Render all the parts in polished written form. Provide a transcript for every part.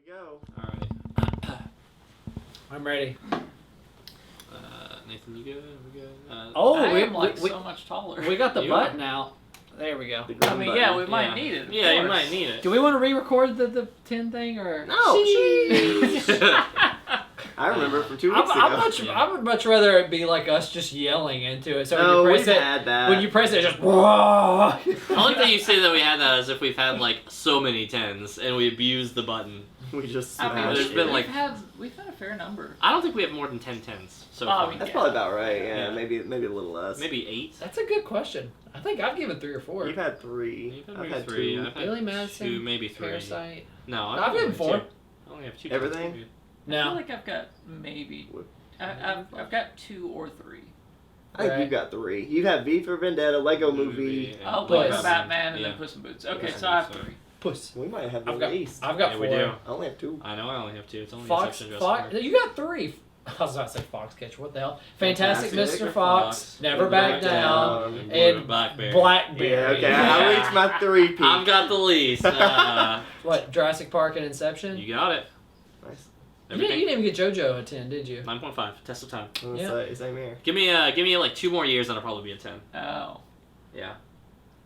go. Alright. I'm ready. Nathan, you good? We good? We am like so much taller. we got the You button out. There we go. The green I mean, button. yeah, we might need it. of Yeah, you course. might need it. Do we want to re-record the 10 thing or? No. I remember from 2 weeks ago. I would much rather it be like us just yelling into it. So No, when you we've press it, had that. when you press it, just. Whoa! The only thing you say that we had that is if we've had like so many tens and we abused the button. we just I mean, smashed there's it. been like- we've had a fair number. I don't think we have more than 10 tens so far. That's Yeah. probably about right. Yeah, Yeah. maybe a little less. Maybe 8. That's a good question. I think I've given 3 or 4. You've had 3. You've had I've maybe had 3. 2. I've had Billy Madison, 2, maybe 3. Parasite. No, I've given 4. 2. I only have 2. Everything? I feel No. like I've got maybe. I've got 2 or 3. I think Right. you've got 3. You have V for Vendetta, Lego Movie. I'll Puss. put Batman and Yeah. then Puss in Boots. Okay, Puss in so I have Boots, 3. Puss. We might have the I've got. least. I've got Yeah, 4. we do. I only have 2. I know I only have 2. It's only Fox. Inception, Fox. Jurassic You got 3. I was about to say Foxcatcher. What the hell? Fantastic Fantastic Mr. Fox. Never Back Down. Park, And Blackberry. Blackberry. Yeah, okay. I reached my 3 peak. I've got the least. What? Jurassic Park and Inception. You got it. Nice. You didn't Everything. even get JoJo a 10, did you? 9.5. Test of time. Yeah. Same here. Give me like 2 more years and I'll probably be a 10. Oh, Yeah.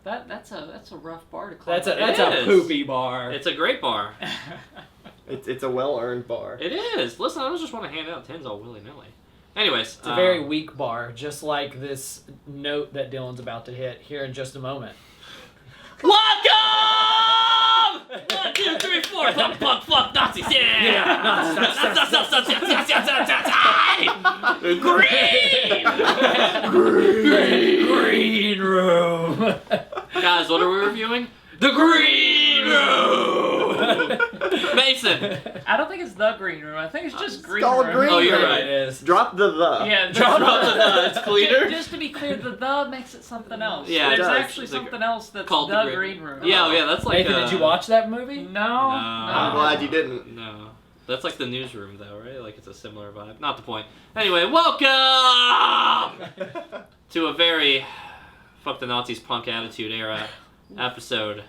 that's a rough bar to climb. That's It a is. poopy bar. It's a great bar. It's a well-earned bar. It is. Listen, I don't just want to hand out 10s all willy-nilly. Anyways. It's a very weak bar, just like this note that Dylan's about to hit here in just a moment. Welcome! 1, 2, 3, 4. Fuck, Nazis. Yeah. Green room. Guys, what are we reviewing? The Green Room! Mason! I don't think it's the green room. I think it's just green called room. Green Oh, you're Room. right. It is. Drop the. Yeah, Drop the it's cleaner. Just to be clear, the makes it something else. Yeah, it there's does. actually It's like something else that's called the the green room. Yeah, that's like Nathan, did you watch that movie? No. I'm glad you didn't. No. That's like the newsroom, though, right? Like, it's a similar vibe. Not the point. Anyway, welcome to a very fuck the Nazis punk attitude era episode.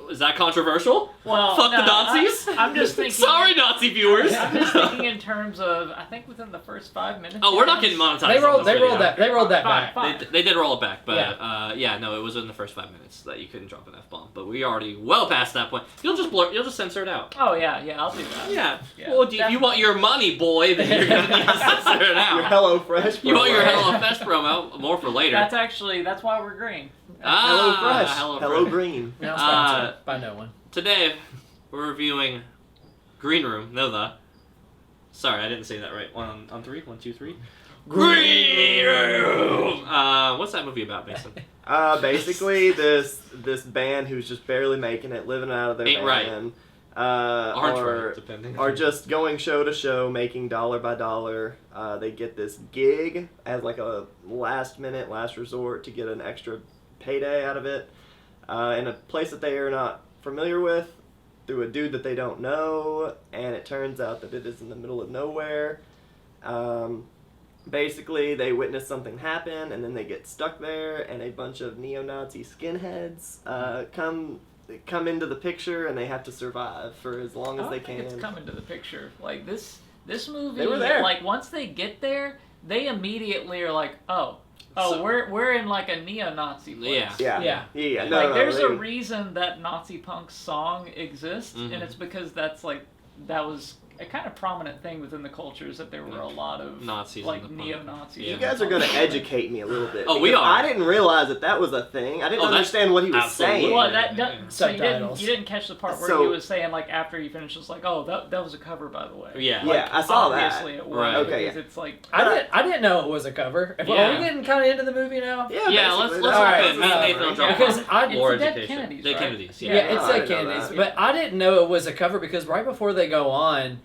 Is that controversial? Well, Fuck the no, Nazis? I'm just thinking. Sorry, Nazi viewers! I'm just thinking in terms of. I think within the first 5 minutes. Oh, we're not getting monetized. They rolled on this video. that Fine, back. fine. They did roll it back, but Yeah. no, it was in the first 5 minutes that you couldn't drop an F-bomb. But we already well past that point. You'll just censor it out. Oh yeah, I'll do that. Yeah. Yeah. Well, if you want your money, boy, then you're gonna need to censor it Your out. Hello Fresh. You want your program. Hello Fresh promo? More for later. That's why we're green. Hello Fresh. Hello Hello Fresh. Green. Now sponsored by no one. Today, we're reviewing Green Room. Sorry, I didn't say that right. On 3. 1, 2, 3. Green Room. What's that movie about, Mason? Basically, this band who's just barely making it, living out of their Ain't right. van, Aren't or right, depending. are just going show to show, making dollar by dollar. They get this gig as like a last resort to get an extra payday out of it, in a place that they are not familiar with, through a dude that they don't know, and it turns out that it is in the middle of nowhere. Basically, they witness something happen, and then they get stuck there, and a bunch of neo-Nazi skinheads come into the picture, and they have to survive for as long I as don't they think can. it's coming to the picture. Like this movie. They were there. Like once they get there, they immediately are like, oh, So- we're in like a neo-Nazi place. Yeah. Yeah. Like there's they- a reason that Nazi Punk's song exists, Mhm. and it's because that was a kind of prominent thing within the cultures that there were a lot of Nazis in like the punk. neo-Nazis. Yeah. You guys are going to educate me a little bit. Oh, we because are. I didn't realize that was a thing. I didn't Oh, that's understand what he was absolutely- saying. Well, Yeah. so you Subtitles. didn't catch the part where So- he was saying like after he finished, was like, oh, that was a cover, by the way. Yeah. Yeah, I saw that. Obviously it was. Right. Okay, Because yeah. it's like I didn't know it was a cover. Well, Yeah. are we getting kind of into the movie now? Yeah, Yeah, let's basically, All right, hop in. Me and Nathan will drop because off. I- It's War the Dead education. Kennedys, Dead right? Kennedys, Yeah, yeah. it's I like didn't know Kennedys, that. but I didn't know it was a cover because right before they go on,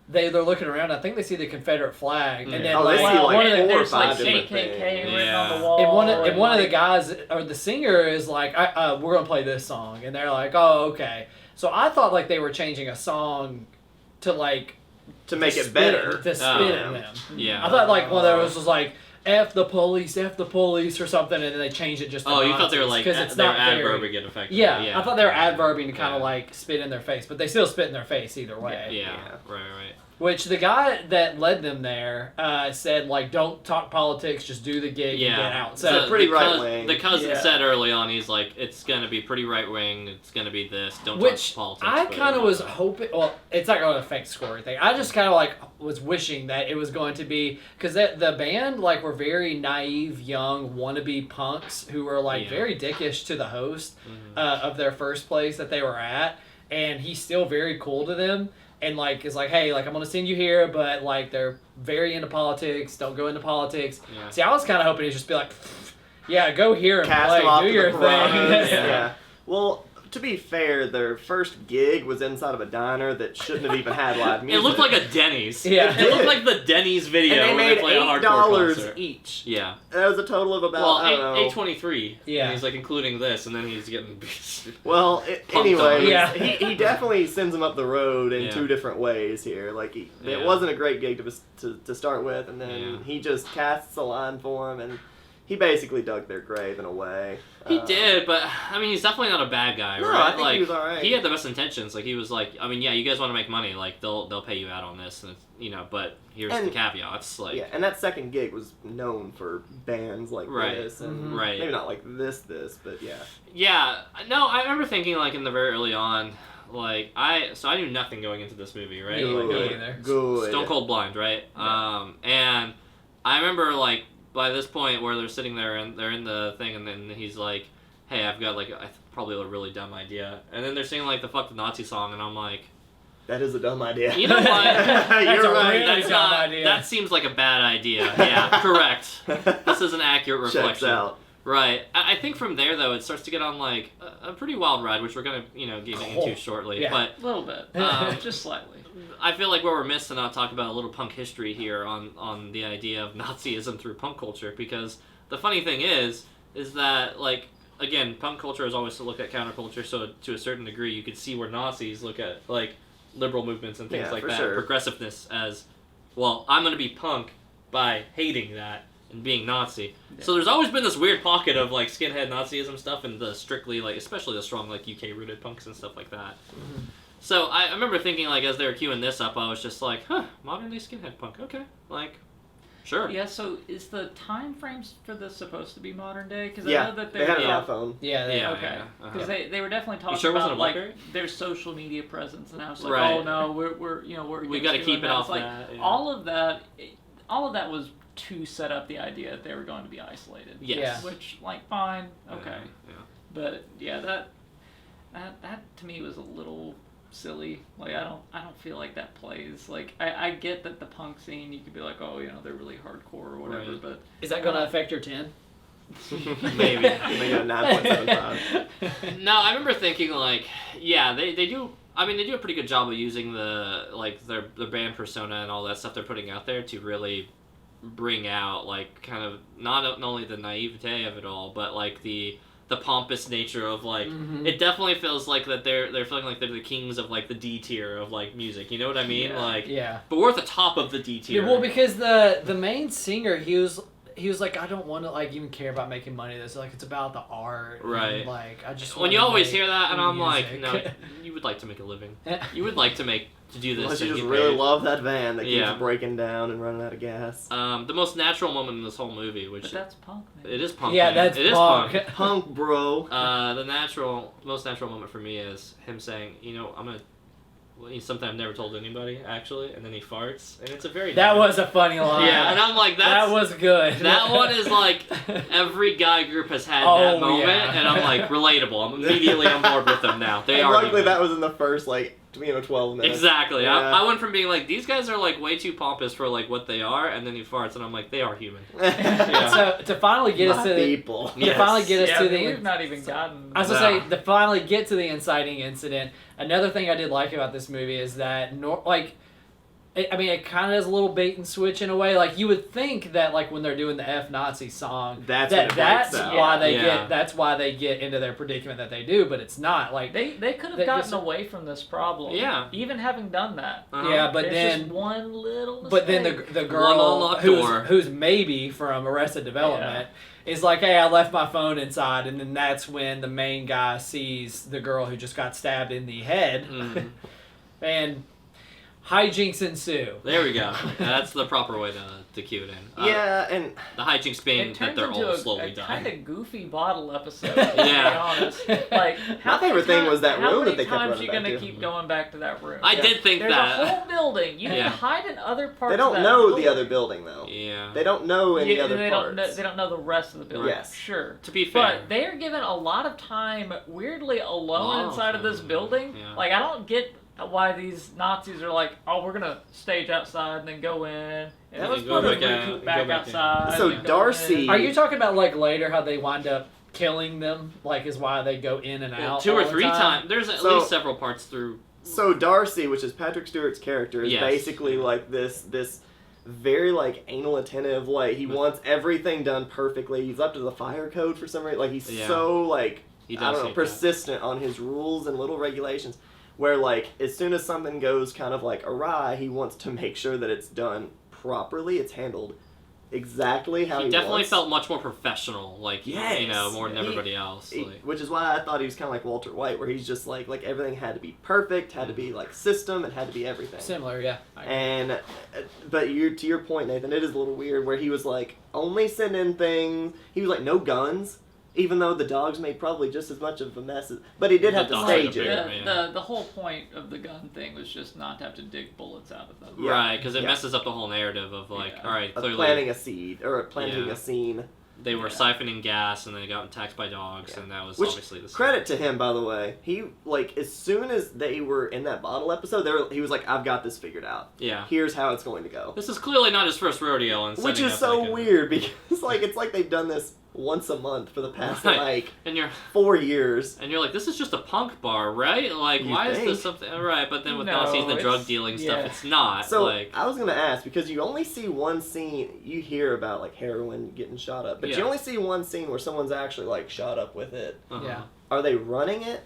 they're looking around. I think they see the Confederate flag, and then Oh, they see, like, like, one of the, 4 or there's 5 like different KKK things. written on Yeah. the wall. and one of the like- guys or the singer is like, we're gonna play this song, and they're like, oh, okay. So I thought like they were changing a song to like to make it spit better. to spit Oh. at them. Yeah. I thought like one of those was like, F the police or something, and then they changed it just to Oh, you thought they were like because it's they were not very. adverbing it effectively. Yeah, I thought they were adverbing to kind of Yeah. like spit in their face, but they still spit in their face either way. Yeah, Yeah. right. Which the guy that led them there said, like, don't talk politics, just do the gig and get out. So, pretty the right-wing. The cousin Yeah. said early on, he's like, it's gonna be pretty right wing. It's gonna be this. Don't which talk politics. I but, kind of was hoping. Well, it's not going to affect the score or anything. I just kind of like was wishing that it was going to be because the band like were very naive, young wannabe punks who were like Yeah. very dickish to the host Mhm. of their first place that they were at, and he's still very cool to them. And like is like, hey, like I'm gonna send you here, but like they're very into politics. Don't go into politics. Yeah. See, I was kind of hoping he'd just be like, yeah, go here and Cast them off play, do to your the thing. piranhas. Yeah. Yeah. Well, to be fair, their first gig was inside of a diner that shouldn't have even had live It music. looked like a Denny's. Yeah. It looked like the Denny's video and they where made they play a hardcore $8 concert. each. Yeah. That was a total of about Well, I don't know. $8.23. Yeah. And he's like including this, and then he's getting. Well, Pumped anyway, on. Yeah. he definitely sends them up the road in Yeah. two different ways here. Like it Yeah. wasn't a great gig to start with, and then Yeah. he just casts a line for him, and he basically dug their grave in a way. He did, but I mean, he's definitely not a bad guy, No, right? I think like, he was alright. He had the best intentions. Like, he was like, I mean, yeah, you guys want to make money, like they'll pay you out on this, and but here's And- the caveats, like, Yeah, and that second gig was known for bands like Right. this, and Mhm. Right. maybe not like this, but yeah. yeah. No, I remember thinking like in the very early on, like I knew nothing going into this movie, right? Yeah, Like, me Good. either. Good. Stone Cold Blind, right? Yeah. And I remember like by this point where they're sitting there and they're in the thing, and then he's like, "Hey, I've got like probably a really dumb idea," and then they're singing like the "Fuck the Nazi" song, and I'm like, That is a dumb idea. you know what? That's You're a right. really That's dumb not. idea. That seems like a bad idea. Yeah, correct. This is an accurate Checks reflection. out. Right. I think from there though, it starts to get on like a pretty wild ride, which we're gonna get into shortly. Yeah. But A little bit, just slightly. I feel like we're remiss to not talk about a little punk history here on the idea of Nazism through punk culture, because the funny thing is that like again, punk culture is always to look at counterculture, so to a certain degree you could see where Nazis look at like liberal movements and things Yeah, like for that, sure. progressiveness as, well, I'm gonna be punk by hating that and being Nazi. Yeah. So there's always been this weird pocket of like skinhead Nazism stuff and the strictly like, especially the strong like UK rooted punks and stuff like that. Mhm. So I remember thinking like as they were queuing this up, I was just like, huh, modern day skinhead punk, okay, like, sure. Yeah. So is the time frames for this supposed to be modern day? Because I Yeah, know that they had an yeah. iPhone. Yeah, Yeah. Okay. uh-huh. Because they were definitely talking sure it wasn't about a like BlackBerry? their social media presence, and I was like, Right. oh no, we're We got to against keep doing it that. off It's like that. Yeah. all of that was to set up the idea that they were going to be isolated. Yes. Which like fine, okay, Yeah. but yeah, that to me was a little silly. Like I don't feel like that plays. Like I get that the punk scene, you could be like, oh, they're really hardcore or whatever, Right. but Is that going to affect your 10? Maybe. They got 9.75. No, I remember thinking like, yeah, they do. I mean, they do a pretty good job of using the like their band persona and all that stuff they're putting out there to really bring out like kind of not only the naivete of it all, but like the pompous nature of like Mhm. it definitely feels like that they're feeling like they're the kings of like the D tier of like music. You know what I mean? Yeah. Like, Yeah. but we're at the top of the D tier. Yeah, well, because the main singer, he was like, I don't want to like even care about making money. This like it's about the art, and, Right. like I just when wanna you always make hear that, and I'm like, music. no, you would like to make a living. You would like to do this. Unless and you just get really paid. love that van that keeps Yeah. breaking down and running out of gas. The most natural moment in this whole movie, which but that's punk. Man. it is punk. Yeah, man. that's it is punk. punk. Punk, bro. The most natural moment for me is him saying, I'm gonna. Well, something I've never told anybody actually, and then he farts, and it's a very That was a funny line. yeah, and I'm like that was good. that one is like every guy group has had Oh, that moment, yeah. and I'm like relatable. I'm immediately on board with them now. They And are luckily human. that was in the first 12 minutes. Exactly. Yeah. I went from being like these guys are like way too pompous for like what they are, and then he farts, and I'm like they are human. So to finally get us My to people. to finally get us yeah, to I mean, the we've not even gotten. I was Nah. gonna say, to finally get to the inciting incident, another thing I did like about this movie is that, it kind of is a little bait and switch in a way. Like you would think that like when they're doing the F Nazi song, That's when it that's breaks out. why they Yeah. that's why they get into their predicament that they do. But it's not like They could have They gotten just- away from this problem. Yeah. Even having done that. yeah, but There's then just one little mistake. But then the One girl unlocked door. who's maybe from Arrested Development is like, hey, I left my phone inside, and then that's when the main guy sees the girl who just got stabbed in the head, Mhm. and hijinks ensue. There we go. That's the proper way to cue it in. Yeah, and The hijinks being it that turns they're into all a slowly kind dying. of goofy bottle episode. Yeah. To be honest, like My favorite thing was that how room many that they kept times running you back gonna to? keep going back to that room? I did think There's that. a whole building. You Yeah. can hide in other parts. they of don't that know the building. other building though. Yeah. They don't know any Yeah, other they parts. don't know, they don't know the rest of the building. Yes. Sure. To be fair. But they are given a lot of time, weirdly alone Wow. inside of this building. Yeah. Like I don't get why these Nazis are like, oh, we're gonna stage outside and then go in, and That then was go part of- recoup back back in. outside. So and go Darcy- in. Are you talking about like later how they wind up killing them? Like is why they go in and out Two or all the three time? times. There's at So- least several parts through. So Darcy, which is Patrick Stewart's character, is Yes. basically like this very like anal attentive. Like he wants everything done perfectly. He's up to the fire code for some reason. Like he's Yeah. so like He I does don't know seem that. persistent on his rules and little regulations. Where like as soon as something goes kind of like awry, he wants to make sure that it's done properly. It's handled exactly how he, He definitely wants. felt much more professional, like Yes. you know, more than He- everybody else. Like, Which is why I thought he was kind of like Walter White, where he's just like everything had to be perfect, had to be like system, it had to be everything. Similar, yeah. And but to your point, Nathan, it is a little weird where he was like only send in things. He was like no guns, even though the dogs made probably just as much of a mess. But he did The have to dogs stage are it. bigger. The whole point of the gun thing was just not to have to dig bullets out of them. Yeah. Right, because it Yeah. messes up the whole narrative of like, Yeah. all right, Of clearly planting a seed or planting Yeah. a scene. they were Yeah. siphoning gas and they got attacked by dogs, Yeah. and that was Which, obviously the Credit to him, by the way. He like as soon as they were in that bottle episode, he was like, "I've got this figured out. Yeah, Here's how it's going to go." this is clearly not his first rodeo, and Which setting is up, so like, a- weird because like it's like they've done this once a month for the past Right. like And you're 4 years. like, this is just a punk bar, right? Like, You why is think. this something? Right, but then with No, Nazis and the drug it's- dealing yeah. stuff, it's not. So like, I was gonna ask because you only see one scene. You hear about like heroin getting shot up, but you Yeah. only see one scene where someone's actually like shot up with it. uh-huh. Yeah. Are they running it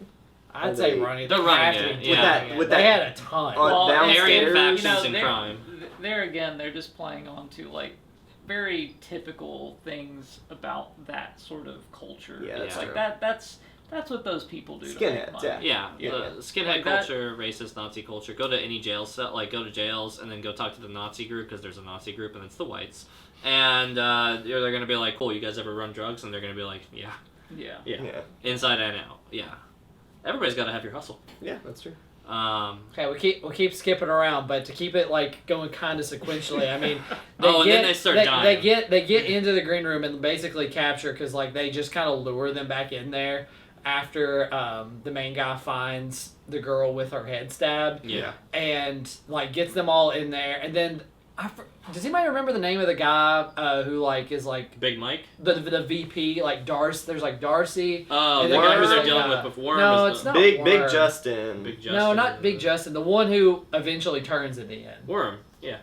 I'd Are say they- running. They're They running have to it, be yeah. doing With that- it. with They that- had a ton. on Well, downstairs? Aryan factions and they're- crime. There again, they're just playing on to like very typical things about that sort of culture. Yeah, that's like true. that's what those people do. to make Skinheads, money. yeah. Yeah, Yeah. the skinhead Like that- culture, racist Nazi culture. Go to any jail cell, like go to jails, and then go talk to the Nazi group because there's a Nazi group and it's the whites. And they're gonna be like, "Cool, you guys ever run drugs?" And they're gonna be like, "Yeah, Yeah. yeah, Yeah, inside and out, yeah." Everybody's got to have your hustle. yeah, that's true. Okay, we keep skipping around, but to keep it like going kind of sequentially, I mean, they Oh, and get, then they start they dying. get into the green room and basically capture because like they just kind of lure them back in there after the main guy finds the girl with her head stabbed Yeah. and like gets them all in there, and then does anybody remember the name of the guy who like is like Big Mike. the VP like Darcy? There's like Darcy. Oh, And the then guy who there's they're like, dealing with before. no, is it's the- not Big Worm. Justin. Big Justin. No, not Big Justin. The one who eventually turns at the end. Worm. Yeah.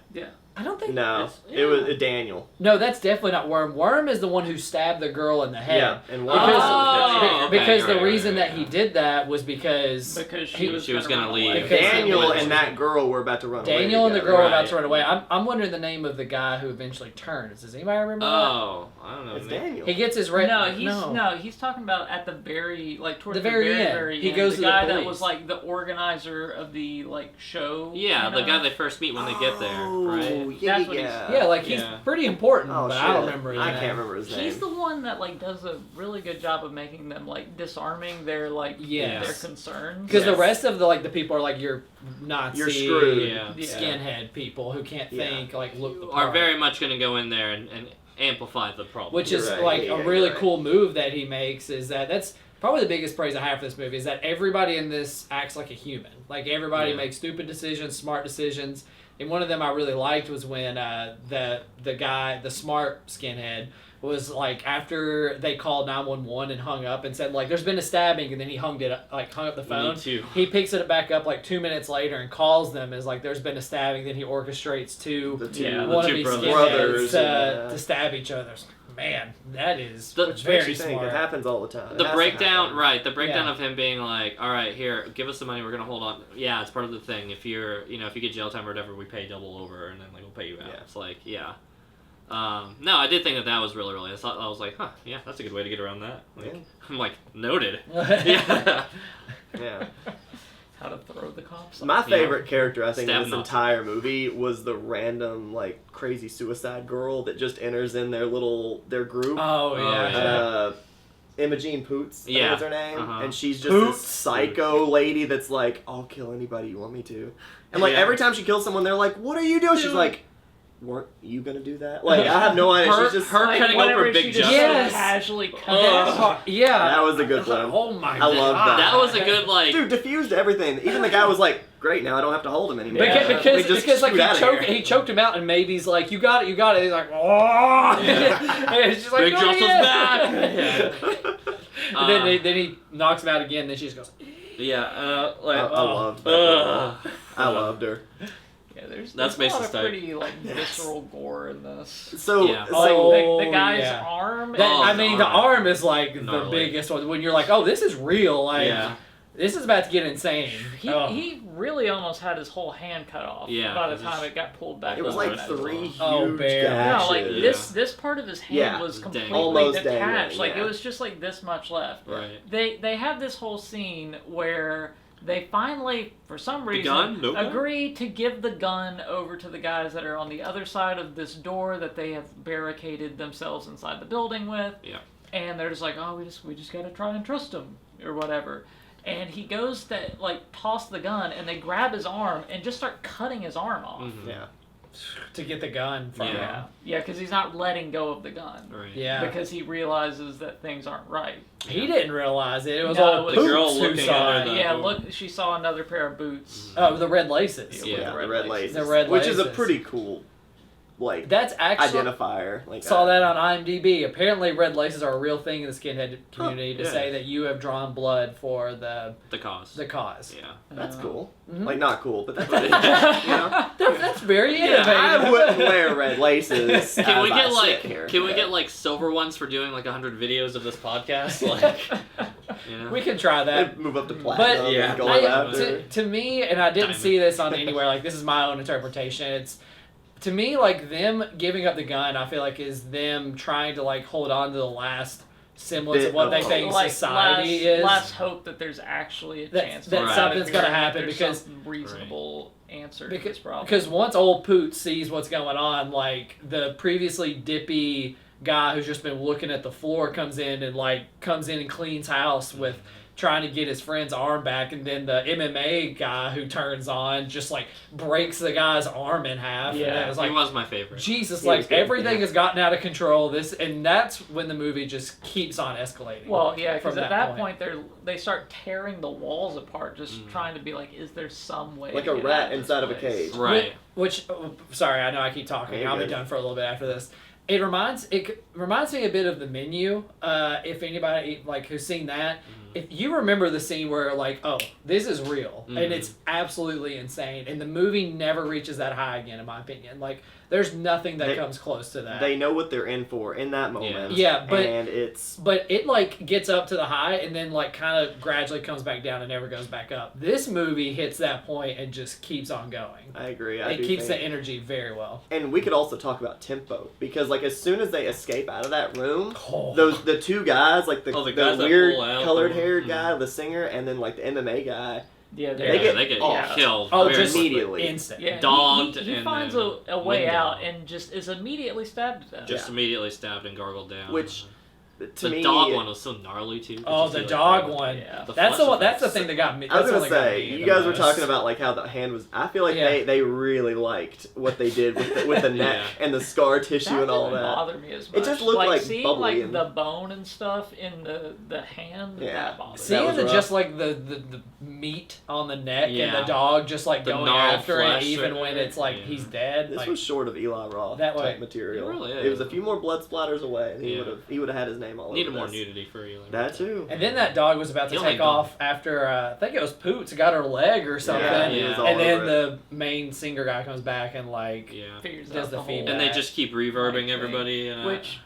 I don't think. No, It's- it was yeah. Daniel. No, that's definitely not Worm. Worm is the one who stabbed the girl in the head. Yeah, and Because, Oh, okay, because the right, reason right, that he did that was because Because He- she was gonna run leave. away. Because Daniel Because- and that girl were about to run away. Daniel and the together. girl were about to Right. run away. I'm wondering the name of the guy who eventually turns. Does anybody remember Oh, I don't know. It's man. Daniel. that? He gets his red. No, he's talking about at the very towards The very end. very He end, goes the to the guy that police. was like the organizer of the show. Yeah, you the know? guy they first meet when they get there, Oh, right? yeah, That's what yeah. Yeah, like he's Yeah. pretty important, Oh, but shit. I don't remember his I name. can't remember his name. He's the one that does a really good job of making them disarming their Yes. their concerns. Because the Yes. rest of the people are like your Nazi, You're screwed. Yeah. skinhead people who can't Yeah. think, look the Are part. very much going to go in there and amplify the problem. Which You're is right. like Yeah, a you're really right. cool move that he makes is that's probably the biggest praise I have for this movie is that everybody in this acts like a human. Like everybody Yeah. makes stupid decisions, smart decisions. And one of them I really liked was when the guy, the smart skinhead, was like after they called 911 and hung up and said like there's been a stabbing, and then he hung up the phone. Me too. He picks it back up like 2 minutes later and calls them as like there's been a stabbing. Then he orchestrates The two wannabe brothers. skinheads Yeah. to stab each other. Man, that is Which Makes very you think. smart. It happens all the time. It The has to breakdown, happen. right? The breakdown Yeah. of him being like, "All right, here, give us the money. We're gonna hold on. Yeah, it's part of the thing. If you're, if you get jail time or whatever, we pay double over, and then like we'll pay you out." Yeah. It's like, yeah. No, I did think that was really, really. I was like, huh, yeah, that's a good way to get around that. Like, Yeah. I'm like, noted. Yeah. Yeah. How to throw the cops. My favorite character, I think, Stab in this them up. entire movie was the random, like, crazy suicide girl that just enters in their group. Oh yeah. yeah. Imogene Poots, I think Yeah. is her name, Uh-huh. and she's just Poots. this psycho lady that's like, I'll kill anybody you want me to. And like Yeah. every time she kills someone, they're like, "What are you doing?" She's Dude. like, "Weren't you gonna do that?" Like I have no idea. She's just her Like, cutting whenever over Big she just Justice. Yes. casually cut That's it. hard. Yeah. That was a good one. Oh my I god. love that. That was a good like. Dude, diffused everything. Even the guy was like, "Great, now I don't have to hold him anymore." Yeah. Because like scoot outta here. he choked him out, and maybe's like, you got it. He's like, oh. And she's like, Big "Oh, Justice yeah." back. And then he knocks him out again. And then she just goes, Yeah, I like. loved that girl. Ugh. I loved her. Yeah, there's That's a lot Mason's of type. pretty like Yes. visceral gore in this. So, Yeah. like, Oh, The guy's yeah. arm. that, Oh, I mean, the arm is like the Gnarly. biggest one. When you're like, oh, this is real. Like, Yeah. this is about to get insane. He really almost had his whole hand cut off. Yeah, By the it's time just- it got pulled back. it was over like and 3 huge Oh, bare. gashes. No, like Yeah. this part of his hand Yeah. was Dang. completely Almost detached. dangling, Like yeah. it was just like this much left. Right. They have this whole scene where they finally, for some reason, gun? No gun? agree to give the gun over to the guys that are on the other side of this door that they have barricaded themselves inside the building with. Yeah. And they're just like, oh, we just gotta try and trust him or whatever. And he goes to like toss the gun, and they grab his arm and just start cutting his arm off. Mhm. Yeah. To get the gun from Yeah. him. Yeah, because he's not letting go of the gun. Right. Yeah. Because he realizes that things aren't right. He didn't realize it. It was No, all it was Poots the girl who looking saw at it. her, Yeah, boom. look, she saw another pair of boots. Oh, the red laces. Yeah. Yeah, the red laces. The red Which is a laces. pretty cool, like, That's actually identifier. Like, saw that on IMDb. Apparently, red laces are a real thing in the skinhead community to yeah. say that you have drawn blood for the The cause. cause. Yeah. That's cool. Mhm. Like, not cool, but that's But- you know? That's very Yeah, innovative. I wouldn't wear red laces. Can we as I get sit like here, can we but- get like silver ones for doing like 100 videos of this podcast? Like, you know. We can try that. Move up to platinum But yeah, and go I, after. to me, and I didn't Diamond. see this on anywhere. Like this is my own interpretation. It's to me like them giving up the gun. I feel like is them trying to like hold on to the last semblance Bit of what of they hope. think Like society last, is. last hope that there's actually a That- chance that of something's it, gonna that happen there's because- some reasonable answer to this problem. Because once old Poot sees what's going on, like the previously dippy guy who's just been looking at the floor comes in and cleans house with trying to get his friend's arm back, and then the MMA guy who turns on just like breaks the guy's arm in half. And Yeah. it was He like was my favorite. Jesus, He was like good, everything yeah. has gotten out of control. And that's when the movie just keeps on escalating. Well, yeah, because from at that that point they start tearing the walls apart, just trying to be like, is there some way Like to a get rat out this inside of a place? cage. Right. Which, sorry, I know I keep talking. Yeah, you're I'll be good. done for a little bit after this. It reminds me a bit of The Menu. If anybody like who's seen that, if you remember the scene where like, oh, this is real, and it's absolutely insane, and the movie never reaches that high again, in my opinion. Like, there's nothing that They- comes close to that. They know what they're in for in that moment. Yeah, but- and it's But it like gets up to the high and then like kind of gradually comes back down and never goes back up. This movie hits that point and just keeps on going. I agree. I It do keeps the think- energy very well. And we could also talk about tempo because, like, as soon as they escape out of that room, Oh. the two guys, like the Oh, the guys that weird pull out. colored haired Mhm. guy, the singer, and then like the MMA guy. Yeah, They Yeah, get they get off. killed. Oh, very just quickly. immediately. Instant. Yeah, Dogged he and finds then a way window. out and just is immediately stabbed to death. Just immediately stabbed and gargled down. Which- to The me, dog one was so gnarly too. Oh, Did the you see, dog like, one. Yeah. the That's the flesh one. That's the effects? thing that got me. I was that's gonna what got say, me you the guys were most. talking about like how the hand was. I feel like Yeah. they really liked what they did with the neck and the scar tissue That and all didn't that. bother me as much. It just looked like seeing bubbly like and- the bone and stuff in the hand. Yeah. That bothered me. Seeing was the rough. just like the meat on the neck and Yeah. the dog just like The going gnarled after it, flesh even or- when it's like yeah. he's dead. This Like, was short of Eli Roth That way- type material. It really It was is. a few more blood splatters away. And Yeah. he would have had his name all Needed over more this. nudity for you. That too. and then that dog was about to You only take got- off after I think it was Poots got her leg or something, Yeah, he was all and then over it. the main singer guy comes back and like Yeah. Figures does out the whole- feedback. And they just keep reverbing Like, everybody. Which,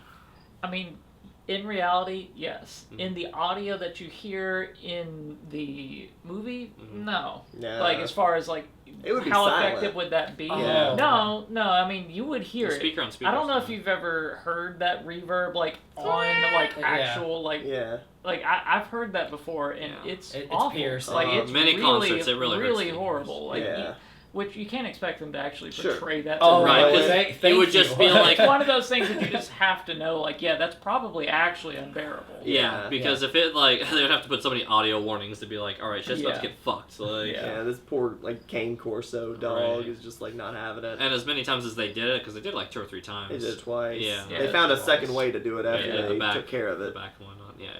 I mean, in reality, yes. Mhm. In the audio that you hear in the movie, Mhm. no. Yeah. Like as far as like It would be how silent. effective would that be? Yeah. No. I mean, you would hear The it. speaker on speaker. I don't know if you've ever heard that reverb like on like Yeah. actual like Yeah. like I've heard that before and Yeah. it's It's awful. piercing. Like it's Many really, concerts, it really hurts the ears. horrible. Like Yeah. which you can't expect them to actually Sure. portray that. To Oh, the Right, no, because public. thank it would you. just be like- It's one of those things that you just have to know. Like, yeah, that's probably actually unbearable. Yeah, Yeah. because if it like they would have to put so many audio warnings to be like, all right, shit's about to Yeah. get fucked. Like, Yeah. Yeah, this poor like Cane Corso dog Right. is just like not having it. and as many times as they did it, because they did it like 2 or 3 times. They did it twice. Yeah. They Yeah, found a twice. second way to do it after Yeah, they the back, took care of The it. back one on. Yeah.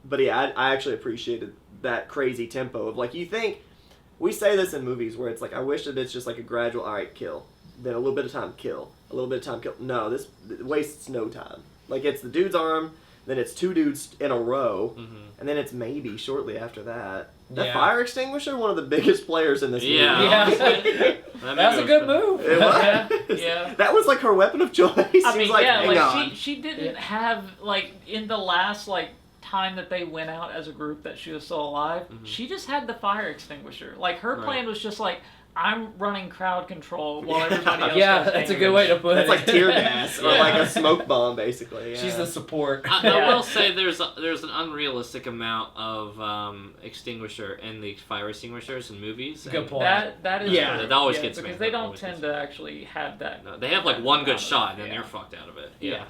But yeah, I actually appreciated that crazy tempo of like you think we say this in movies where it's like I wish that it's just like a gradual all right kill, then a little bit of time kill, a little bit of time kill. No, this it wastes no time. Like it's the dude's arm, then it's 2 dudes in a row, Mm-hmm. and then it's maybe shortly after that. That Yeah. fire extinguisher, one of the biggest players in this Yeah. movie. Yeah. That That was a good pretty- move. It was. Yeah. That was like her weapon of choice. I She mean, was like, yeah, hang like on. she didn't Yeah. have like in the last like time that they went out as a group that she was still alive. Mhm. She just had the fire extinguisher. Like her Right. plan was just like I'm running crowd control while everybody else. Yeah, does that's a damage. good way to put That's it. like tear gas or Yeah. like a smoke bomb, basically. Yeah. She's the support. I Yeah. will say there's an unrealistic amount of extinguisher in the fire extinguishers in movies. Good and- point. That is Yeah. true. That always gets me. because they That don't always tend gets to actually have that. No, they have like one good shot and then Yeah. they're fucked out of it. Yeah.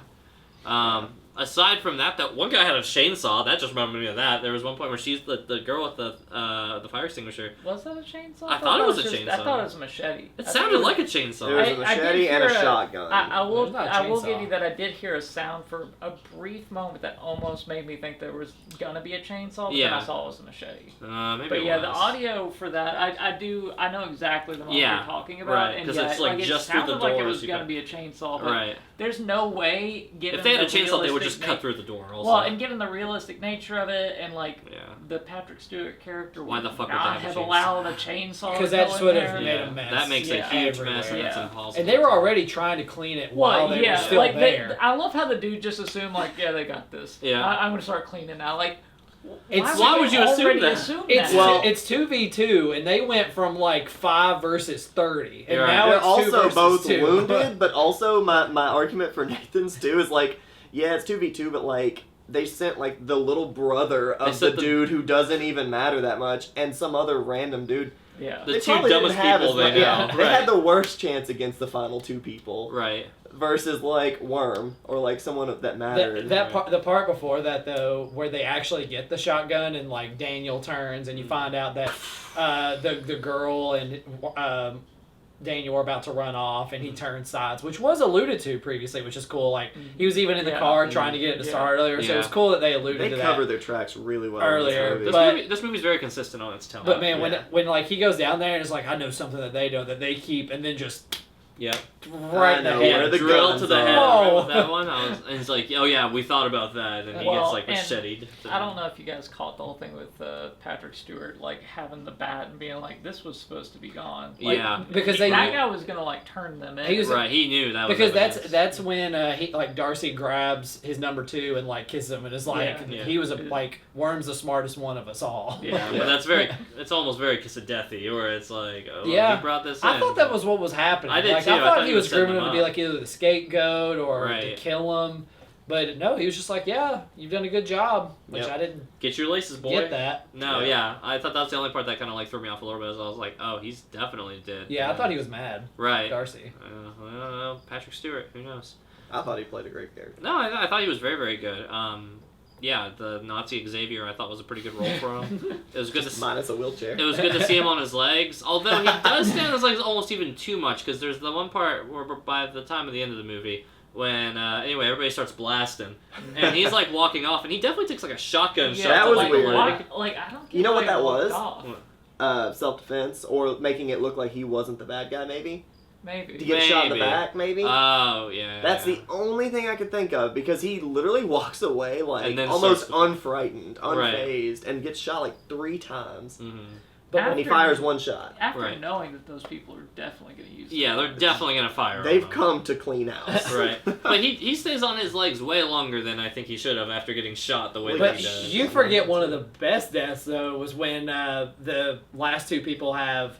Aside from that one guy had a chainsaw. That just reminded me of that. There was one point where she's the girl with the fire extinguisher. Was that a chainsaw? I thought it was a just- I chainsaw. thought it was a machete. It I think sounded was- like a There chainsaw. was I a did machete and a hear shotgun. I will It's not a I will chainsaw. give you that I did hear a sound for a brief moment that almost made me think there was gonna be a chainsaw, but then Yeah. I saw it was a machete. Maybe But it yeah, was. the audio for that, I know exactly the one Yeah, you're talking about, right, and 'cause yeah, it's, like, it just through the sounded like it doors was you gonna got- be a chainsaw, but Right. there's no way. Given If they had a the chainsaw, they would just realistic cut through the door. Also. Well, and given the realistic nature of it, and like yeah. the Patrick Stewart character, Why the would fuck would not they have a have chainsaw? allowed a chainsaw. Because to that go just in would have there. made Yeah. a mess. That makes a Yeah, huge everywhere. mess, and it's Yeah. impossible. And they were already trying to clean it Well, while they yeah, were still like there. I love how the dude just assumed like, yeah, they got this. Yeah. I'm gonna start cleaning now. Like, Why would you assume already that? assume It's that? Well- it's 2v2, and they went from like 5 versus 30, and You're right. now They're it's 2 also versus both 2. wounded, but also my argument for Nathan's too is like, yeah, it's 2v2, but like they sent like the little brother They of the sent the- dude who doesn't even matter that much, and some other random dude. yeah. The They two probably dumbest didn't have people as they much- yeah, know. They Right. had the worst chance against the final 2 people Right. versus like Worm or like someone that mattered. That part, the part before that though, where they actually get the shotgun and like Daniel turns and you find out that the girl and Daniel were about to run off and he turns sides, which was alluded to previously, which is cool. Like he was even in the Yeah. car trying to get it to Yeah. start earlier, so it was Yeah. cool that they alluded They to cover that. their tracks really well Earlier, in this This, movie. But- this movie's very consistent on its tone. But man, Yeah. when like he goes down there and it's like I know something that they know that they keep, and then just yeah. right in the know, head. where the drill guns to the are. head. Whoa. Remember that one? And he's like, oh yeah, we thought about that, and he Well, gets like and macheted. I don't know if you guys caught the whole thing with Patrick Stewart, like having the bat and being like, "This was supposed to be gone." Like, Yeah. Because they that guy was gonna like turn them in. He was- Right, he knew that was because evidence. that's when he like Darcy grabs his number 2 and like kisses him and is like Yeah. he was like Worm's the smartest one of us all. Yeah, Yeah. but that's very. It's almost very kiss of deathy, where it's like, oh, Yeah. he brought this in. I thought that was what was happening. I did like, too. I I thought thought he he was was setting grooming him them to be up. like either the scapegoat or to Right. kill him. But no, he was just like, yeah, you've done a good job, which Yep. I didn't Get your laces, boy. get that. No, Yeah. yeah. I thought that's the only part that kind of like threw me off a little bit. As I was like, oh, he's definitely dead. Yeah, I thought he was mad, Right. Darcy. I don't know. Patrick Stewart. Who knows? I thought he played a great character. No, I thought he was very, very good. Yeah, the Nazi Xavier I thought was a pretty good role for him. It was good to Minus a wheelchair. It was good to see him on his legs, although he does stand on his legs almost even too much, because there's the one part where by the time of the end of the movie, when, anyway, everybody starts blasting, and he's, like, walking off, and he definitely takes, like, a shotgun shot that to, was like, weird. the leg. Like, I don't get You know why what he that walked was? off. Self-defense, or making it look like he wasn't the bad guy, maybe? Maybe. To get shot in the Maybe. back, maybe? Oh, yeah. That's the only thing I could think of, because he literally walks away, like, And then almost starts- unfrightened, Right. unfazed, and gets shot, like, 3 times. Mm-hmm. But And he After- fires 1 shot. After Right. knowing that those people are definitely going to use Yeah, they're definitely going to fire They've on him. come to clean house. Right. But he stays on his legs way longer than I think he should have after getting shot the way that But he does. you forget one of the best deaths though was when the last 2 people have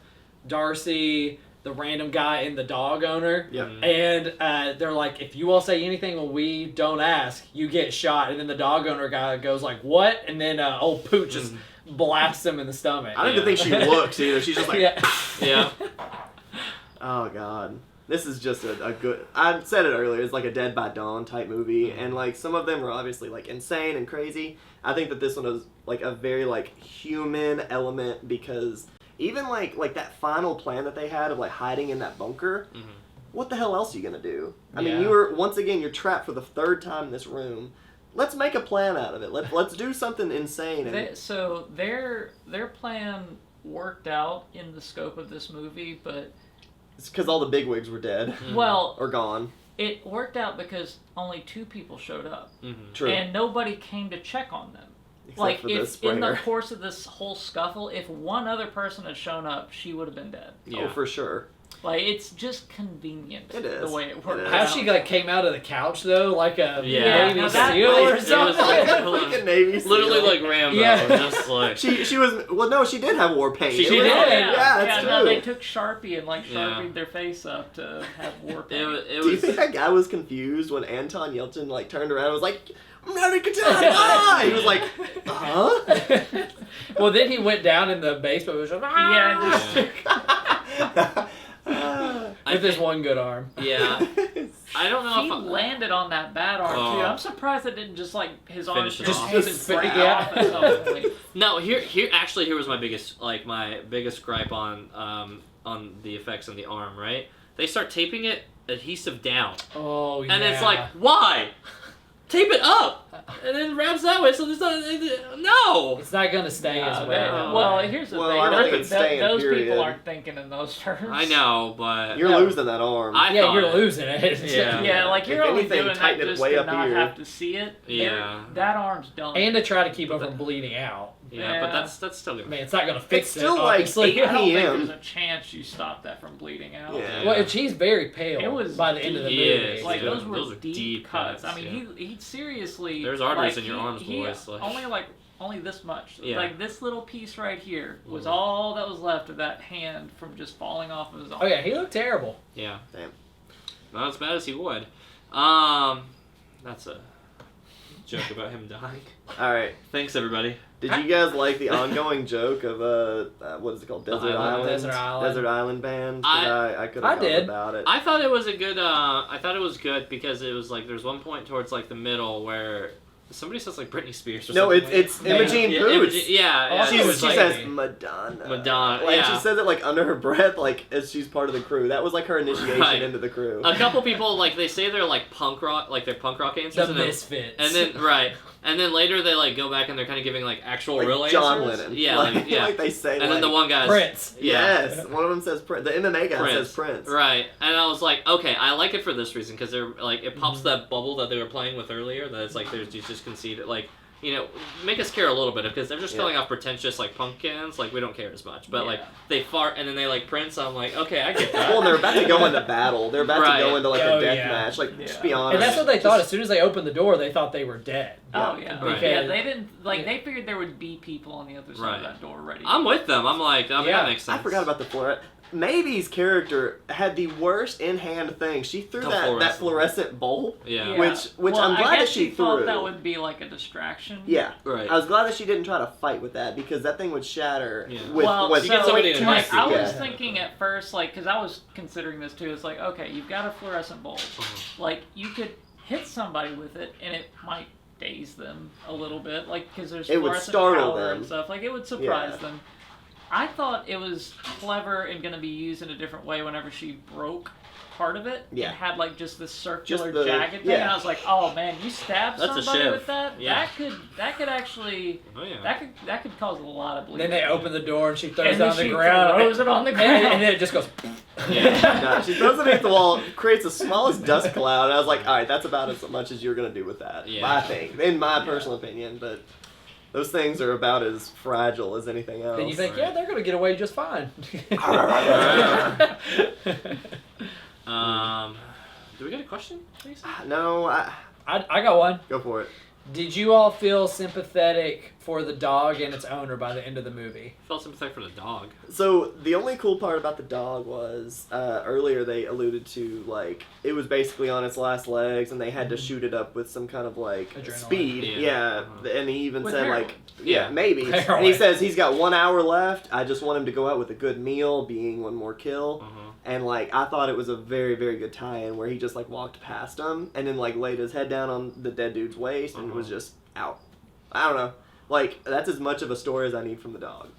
Darcy, the random guy, and the dog owner. Yep. And they're like, if you all say anything when we don't ask, you get shot. And then the dog owner guy goes like, what? And then old Pooch just blasts him in the stomach. I don't even think she looks either. She's just like, Yeah. Yeah. oh god. This is just a good. I said it earlier. It's like a Dead by Dawn type movie, and like some of them are obviously like insane and crazy. I think that this one was like a very like human element, because even like that final plan that they had of like hiding in that bunker. Mhm. What the hell else are you gonna do? I mean, Yeah. you were once again you're trapped for the 3rd time in this room. Let's make a plan out of it. Let's do something insane. And So their plan worked out in the scope of this movie, but it's because all the bigwigs were dead Mhm. well, or gone. it worked out because only 2 people showed up, Mhm. True. and nobody came to check on them. Except Like for the if in the sprayer. course of this whole scuffle, if one other person had shown up, she would have been dead. Yeah. Oh, for sure. Like it's just convenient. It is. the way it worked. It is. How out. she like came out of the couch though, like a Yeah. Navy Now that- SEAL it or was something. like- Freaking Navy SEAL. Literally like Rambo. Yeah. Just like. She was well no she did have war paint. She It did. was- Yeah, that's No, true. they took Sharpie and like Yeah. Sharpied their face up to have war It paint. was. It Do you was think that guy was confused when Anton Yelchin like turned around and was like, America ah! He was like, huh? Well, then he went down in the basement. Was like, Yeah, "Ah!" I With his think- one good arm. Yeah. I don't know He if I, landed on that bad arm Oh. too. I'm surprised it didn't just like his arm Finish it just off. Just break yeah. off at some point. No, here was my biggest gripe on the effects on the arm, right? They start taping it adhesive down. Oh yeah. And it's like, why? Tape it up! And then it wraps that way, so there's no! it's not gonna stay as They- well. well, here's the Well, thing. I don't think Those it's staying, period. people aren't thinking in those terms. I know, but You're No. losing that arm. I yeah, thought you're it. losing it. Yeah. Yeah, like you're If only anything, doing tighten that it just way to up not here. have to see it. Yeah. That arm's done. And to try to keep it from bleeding out. Yeah, but Yeah. that's still I good. mean, it's not gonna fix It's it. still like obviously. 8 I don't think PM. there's a chance you stop that from bleeding out. Yeah. Well, she's very pale. It was by the end of the deep. movie. Yes, Like yeah. those were Those are deep, deep cuts. cuts, I mean, he seriously. There's arteries like, in your arms, he boys, like- only this much. Yeah. Like this little piece right here was Mhm. all that was left of that hand from just falling off of his arm. Oh yeah, he looked terrible. Yeah. Damn. Not as bad as he would. That's a joke about him dying. All right. Thanks, everybody. Did you guys like the ongoing joke of what is it called? Desert Island. Island. Desert Island. Desert Island band. 'Cause I could I have gone did. about it. I thought it was a good. I thought it was good because it was like there's one point towards like the middle where somebody says like Britney Spears or No, something. it's Man. Imogene yeah, Poots. yeah, Oh, yeah. I She thought it was like- says Madonna. Madonna, Like yeah. she says it like under her breath, like as she's part of the crew. That was like her initiation Right. into the crew. A couple people like they say they're like punk rock, like they're punk rock answers, The and then, Misfits. and then right, and then later they like go back and they're kind of giving like actual Like real John answers. Lennon. Yeah, like, like, yeah. like they say. And like, then the one guy's Prince. Yeah. Yes, one of them says Prince. The MMA guy says Prince. Right, and I was like, okay, I like it for this reason because they're like it pops Mm-hmm. that bubble that they were playing with earlier. That it's like there's you just conceded like. You know, make us care a little bit because they're just Yeah. filling off pretentious like pumpkins. Like we don't care as much, but like Yeah. they fart and then they like Prince. I'm like, okay, I get that. Well, they're about to go into battle. They're about Right. to go into like Oh, a death yeah. match. Like, Yeah. just be honest. And that's what they thought. Just- As soon as they opened the door, they thought they were dead. Oh yeah, Right. yeah. Because- They didn't like. They figured there would be people on the other side Right. of that door ready. I'm with them. I'm like, okay, Yeah. that makes sense. I forgot about the floor. Mavy's character had the worst in-hand thing. She threw The that fluorescent bulb, Yeah. which well, I'm glad I guess that she thought threw. that would be like a distraction. Yeah. Right. I was glad that she didn't try to fight with that because that thing would shatter Yeah. with well, with You get somebody quick in like, an I yeah. was thinking at first, like, because I was considering this too. It's like, okay, you've got a fluorescent bulb. Like, you could hit somebody with it, and it might daze them a little bit, like, because there's It would fluorescent startle power them. and stuff. Like, it would surprise Yeah. them. I thought it was clever and going to be used in a different way whenever she broke part of it Yeah. and had like just this circular the- jagged thing, yeah. and I was like, oh man, you stab That's a somebody shiv. with that, Yeah. that could actually Oh yeah. that could cause a lot of bleeding. Then they open the door and she throws and it then on the she ground. throws it on the ground. And then it just goes. Yeah. No, she throws it against the wall, creates the smallest dust cloud, and I was like, all right, that's about as much as you're going to do with that. Yeah. I think, in my personal opinion, but those things are about as fragile as anything else. Then you think, Right. yeah, they're gonna get away just fine. Do we get a question, please? No, I got one. go for it. Did you all feel sympathetic for the dog and its owner by the end of the movie? Felt sympathetic for the dog. So the only cool part about the dog was earlier they alluded to like it was basically on its last legs and they had to shoot it up with some kind of like Adrenaline. speed. Yeah. Yeah, Uh-huh. and he even With said heroin. like yeah, Yeah. maybe. Heroin. And he says he's got 1 hour left. I just want him to go out with a good meal, being one more kill. Uh-huh. And like I thought it was a very very good tie-in where he just like walked past him and then like laid his head down on the dead dude's waist and was just out. I don't know. Like that's as much of a story as I need from the dog.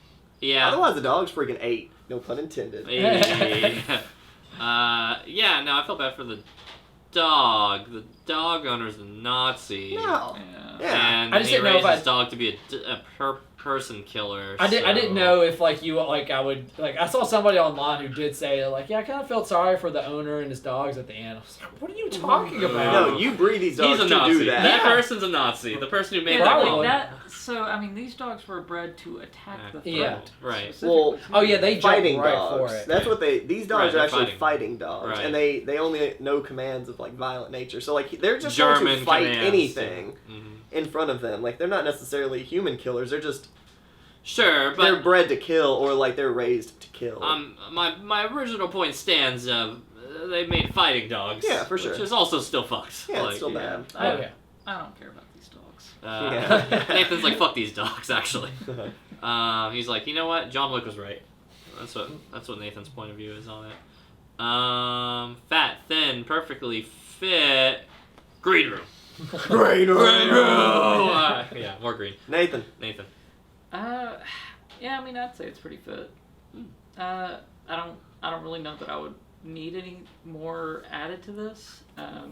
Yeah. Otherwise, the dog's freaking 8. No pun intended. Hey. Yeah, no, I felt bad for the dog. The dog owner's a Nazi. No. Yeah. Yeah. And I just he didn't know raised if his dog to be a person killer. I so- didn't know if like you like I would like I saw somebody online who did say like yeah I kind of felt sorry for the owner and his dogs at the end. I was like, what are you talking about? No, you breed these dogs He's a to Nazi. do that. That Yeah. person's a Nazi. The person who made Yeah, that Probably. law. like that. So I mean, these dogs were bred to attack the threat. Yeah. Right. Well, Oh yeah, they jumped Fighting right dogs. for it. That's what these dogs Right, are they're actually fighting. fighting dogs, Right. and they only know commands of like violent nature. So like they're just German going to fight commands. anything Mhm. in front of them. Like they're not necessarily human killers. They're just Sure, they're but bred to kill or like they're raised to kill. my original point stands. They made fighting dogs. Yeah, for sure. Which is also still fucked. yeah, Like, it's still bad. Oh yeah. I don't care about these dogs. Yeah. Nathan's like, fuck these dogs. Actually, he's like, you know what? John Wick was right. That's what Nathan's point of view is on it. Fat, thin, perfectly fit. Green room. Great. Yeah, more green. Nathan. Nathan. Yeah, I mean, I'd say it's pretty fit. I don't really know that I would need any more added to this. I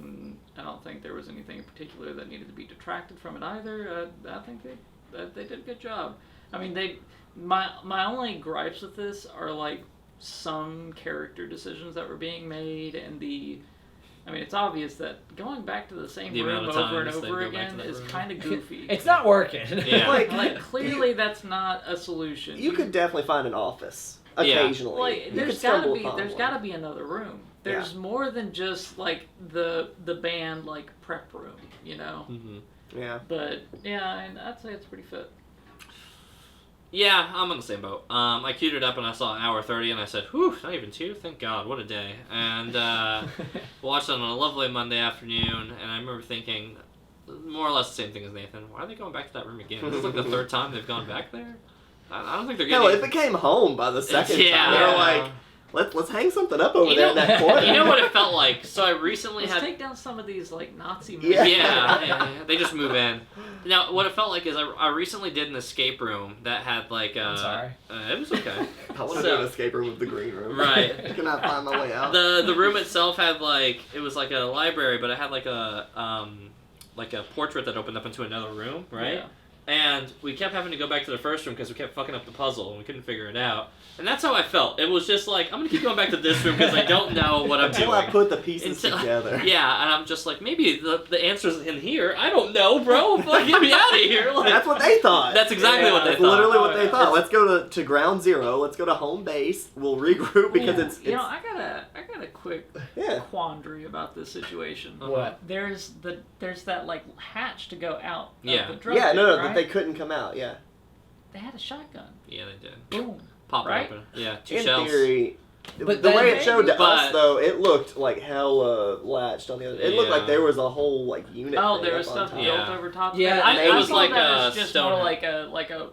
don't think there was anything in particular that needed to be detracted from it either. I think they did a good job. I mean, my only gripes with this are like some character decisions that were being made and I mean, it's obvious that going back to the same The room amount of over and times they over go back to again that is room. kind of goofy. It's not working. Yeah. Like clearly that's not a solution. You could definitely find an office Yeah. occasionally. like You there's could stumble gotta be upon there's one. gotta be another room. There's more than just like the band like prep room, you know. Mm-hmm. Yeah. But yeah, and I'd say it's pretty fit. Yeah, I'm on the same boat. I queued it up and I saw an hour 30 and I said, whew, not even 2? Thank God, what a day. And watched it on a lovely Monday afternoon and I remember thinking, more or less the same thing as Nathan, why are they going back to that room again? This is like the third time they've gone back there? I don't think they're Hell, getting... if it came home by the second Yeah. time, they were like, let's hang something up over You there know- in that corner. You know what it felt like? So I recently Let's had... take down some of these like Nazi Yeah. movies. Yeah, they just move in. Now, what it felt like is I recently did an escape room that had like... I'm sorry. It was okay. I want to do an escape room with the green room. Right. Can I find my way out? The room itself had like it was like a library, but it had like a portrait that opened up into another room, right? Yeah. And we kept having to go back to the first room because we kept fucking up the puzzle and we couldn't figure it out. And that's how I felt. It was just like I'm gonna keep going back to this room because I don't know what I'm Until doing. I put the pieces together. Yeah, and I'm just like maybe the answer's in here. I don't know, bro. Fuck, get me out of here. Like, That's what they thought. That's exactly what they That's thought. literally what they Yeah. thought. Let's go to ground zero. Let's go to home base. We'll regroup because it's you know, I got a quick yeah. quandary about this situation. What? There's that like hatch to go out Yeah. of the drug Yeah, den, no, right? they couldn't come out. Yeah. They had a shotgun. Yeah, they did. Boom. Pop Right? it open. Yeah, 2 In shells. theory, But the then way it showed to But- us, though, it looked like hella latched on the other. It looked like Yeah. there was a whole like unit. Oh, thing there was up on stuff top. built Yeah. over top. Yeah, of it. it I was saw like that a as just stone more house. like a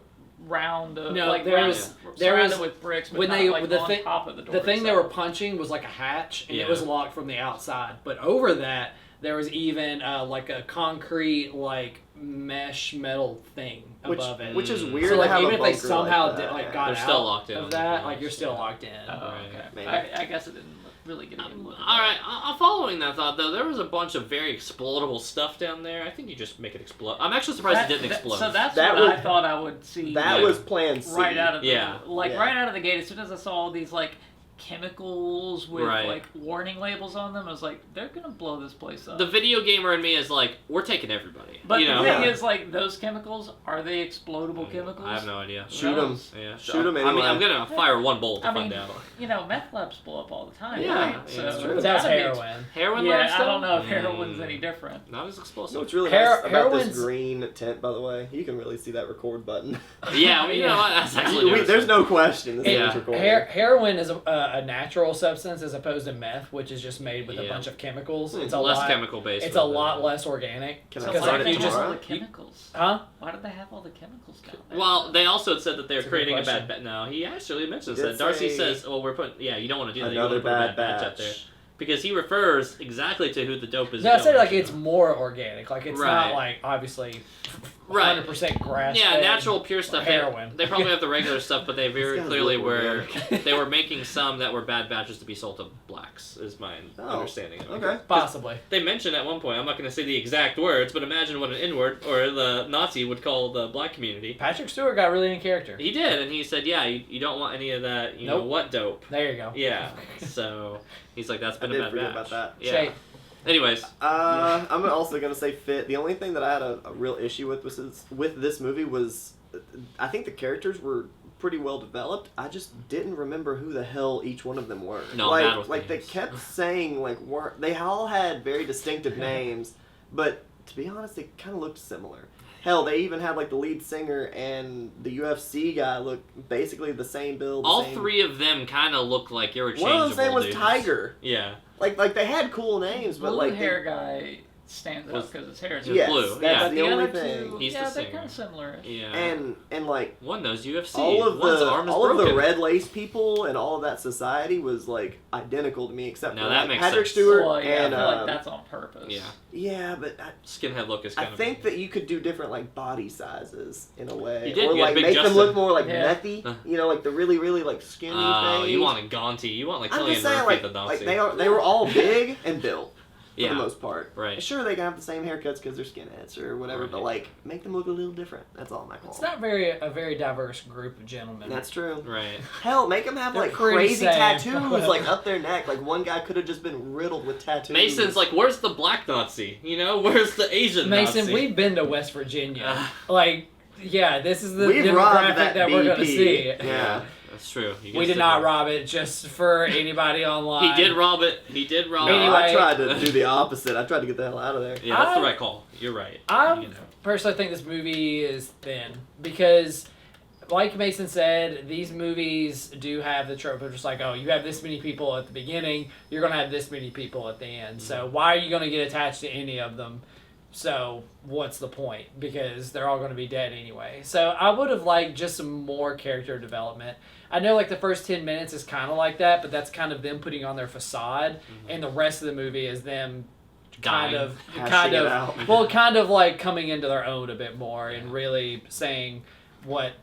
round of No, like there round, was- surrounded with bricks, but when not they- like the on thing- top of the door. The thing they itself. were punching was like a hatch, and Yeah. it was locked from the outside. But over that, there was even like a concrete like mesh metal thing above it. Which is weird. so to like have even a if they bunker somehow like did, that, like yeah. got They're out still locked in on of the that, house, like you're still yeah. locked in. Oh, Right. okay. Maybe. I guess it didn't really get a look. All right, following that thought though, there was a bunch of very explodable stuff down there. I think you just make it explode. I'm actually surprised it didn't explode. So that's That what was- I thought I would see. That Yeah. was Plan C. right out of the Yeah. Yeah. right out of the gate. As soon as I saw all these like chemicals with Right. like warning labels on them, I was like, they're gonna blow this place up. The video gamer in me is like, we're taking everybody. but you know? the thing Yeah. is, like, those chemicals, are they explodable chemicals? I have no idea. Shoot 'em. Yeah, Shoot 'em I mean, anyway. I'm gonna fire one bullet to I find mean, out. you know, meth labs blow up all the time. Yeah, right? yeah, So that's true. But it's that was gotta be- heroin. Heroin lab Yeah, I still? don't know if heroin's Mm. any different. Not as You know explosive. what's really Hero- nice about this heroin's- green tent, by the way? You can really see that record button. Yeah, well, you know what? That's actually There's no question. This Yeah. is recording. Heroin is a natural substance as opposed to meth, which is just made with a Yeah. bunch of chemicals. It's It's a less lot. chemical based. It's a lot less organic. Can So I Because why start did like it they you have just, all tomorrow? the chemicals? huh? Why did they have all the chemicals down there? Well, they also said that they're That's a good creating a question. bad batch. No, he actually mentions Did that. Darcy say says, "Well, we're putting. Yeah, you don't want to do that. You don't Another want to put a bad bad batch up there batch. because he refers exactly to who the dope is." No, I said going like to. it's more organic. Like it's not Right. like obviously Right. 100% grass. Yeah, fed natural, pure stuff. heroin. They probably have the regular stuff, but they very These guys clearly look were. organic. They were making some that were bad batches to be sold to blacks. Is my Oh, understanding of it. Okay. Possibly. They mentioned at one point. I'm not going to say the exact words, but imagine what an N-word or the Nazi would call the black community. Patrick Stewart got really in character. He did, and he said, "Yeah, you don't want any of that. You know Nope. what dope." There you go. Yeah. So he's like, "That's I been did a bad forget batch." about that. Yeah. Shay. Anyways, I'm also gonna say fit. The only thing that I had a real issue with this movie was, I think the characters were pretty well developed. I just didn't remember who the hell each one of them were. No, I'm bad with like they names. kept saying they all had very distinctive names, but to be honest, they kind of looked similar. Hell, they even had like the lead singer and the UFC guy look basically the same build. all same... three of them kind of look like irrechangeable One of them was dudes. Tiger. Yeah. Like they had cool names, but Blue like hair guy stands Was- out because his hair is was Yes, blue. that's Yeah. the the only other thing. two, He's yeah, the they're singer. kind of similar. Yeah. And like one knows UFC. all of One's the arm is all of the broken. red lace people and all of that society was like identical to me, except Now for that like, makes Patrick sense. Stewart Well, yeah, and I feel like that's on purpose. Yeah. yeah, but Skinhead look is I kind of. think that you could do different like body sizes in a way, You did, or you had like Big make them Justin. look more like Yeah. methy. Huh. You know, like the really like skinny Oh, face. you want a Gaunty. You want like I'm Cillian just saying, Murphy like, the like Nazi. they were all big and built for Yeah. the most part. Right. Sure, they can have the same haircuts because they're skinheads or whatever, but Right. like make them look a little different. That's all my call. It's not a very diverse group of gentlemen. That's true. Right. Hell, make them have They're like pretty crazy same. tattoos like up their neck. Like one guy could have just been riddled with tattoos. Mason's like, where's the black Nazi? You know, where's the Asian Mason, Nazi? we've been to West Virginia. Like, yeah, this is the We've robbed demographic that we're BP. going to see. Yeah. That's true. You We guys did not rob. rob it, just for anybody online. He did rob it. He did rob No, it. Anyway. I tried to do the opposite. I tried to get the hell out of there. Yeah, that's the I- right call. You're right. I You know. personally think this movie is thin because, like Mason said, these movies do have the trope of just like, oh, you have this many people at the beginning, you're going to have this many people at the end. So why are you going to get attached to any of them? So what's the point? Because they're all going to be dead anyway. So I would have liked just some more character development. I know like the first 10 minutes is kind of like that, but that's kind of them putting on their facade, and the rest of the movie is them Dying. Hashing it out. well, kind of like coming into their own a bit more and really saying what,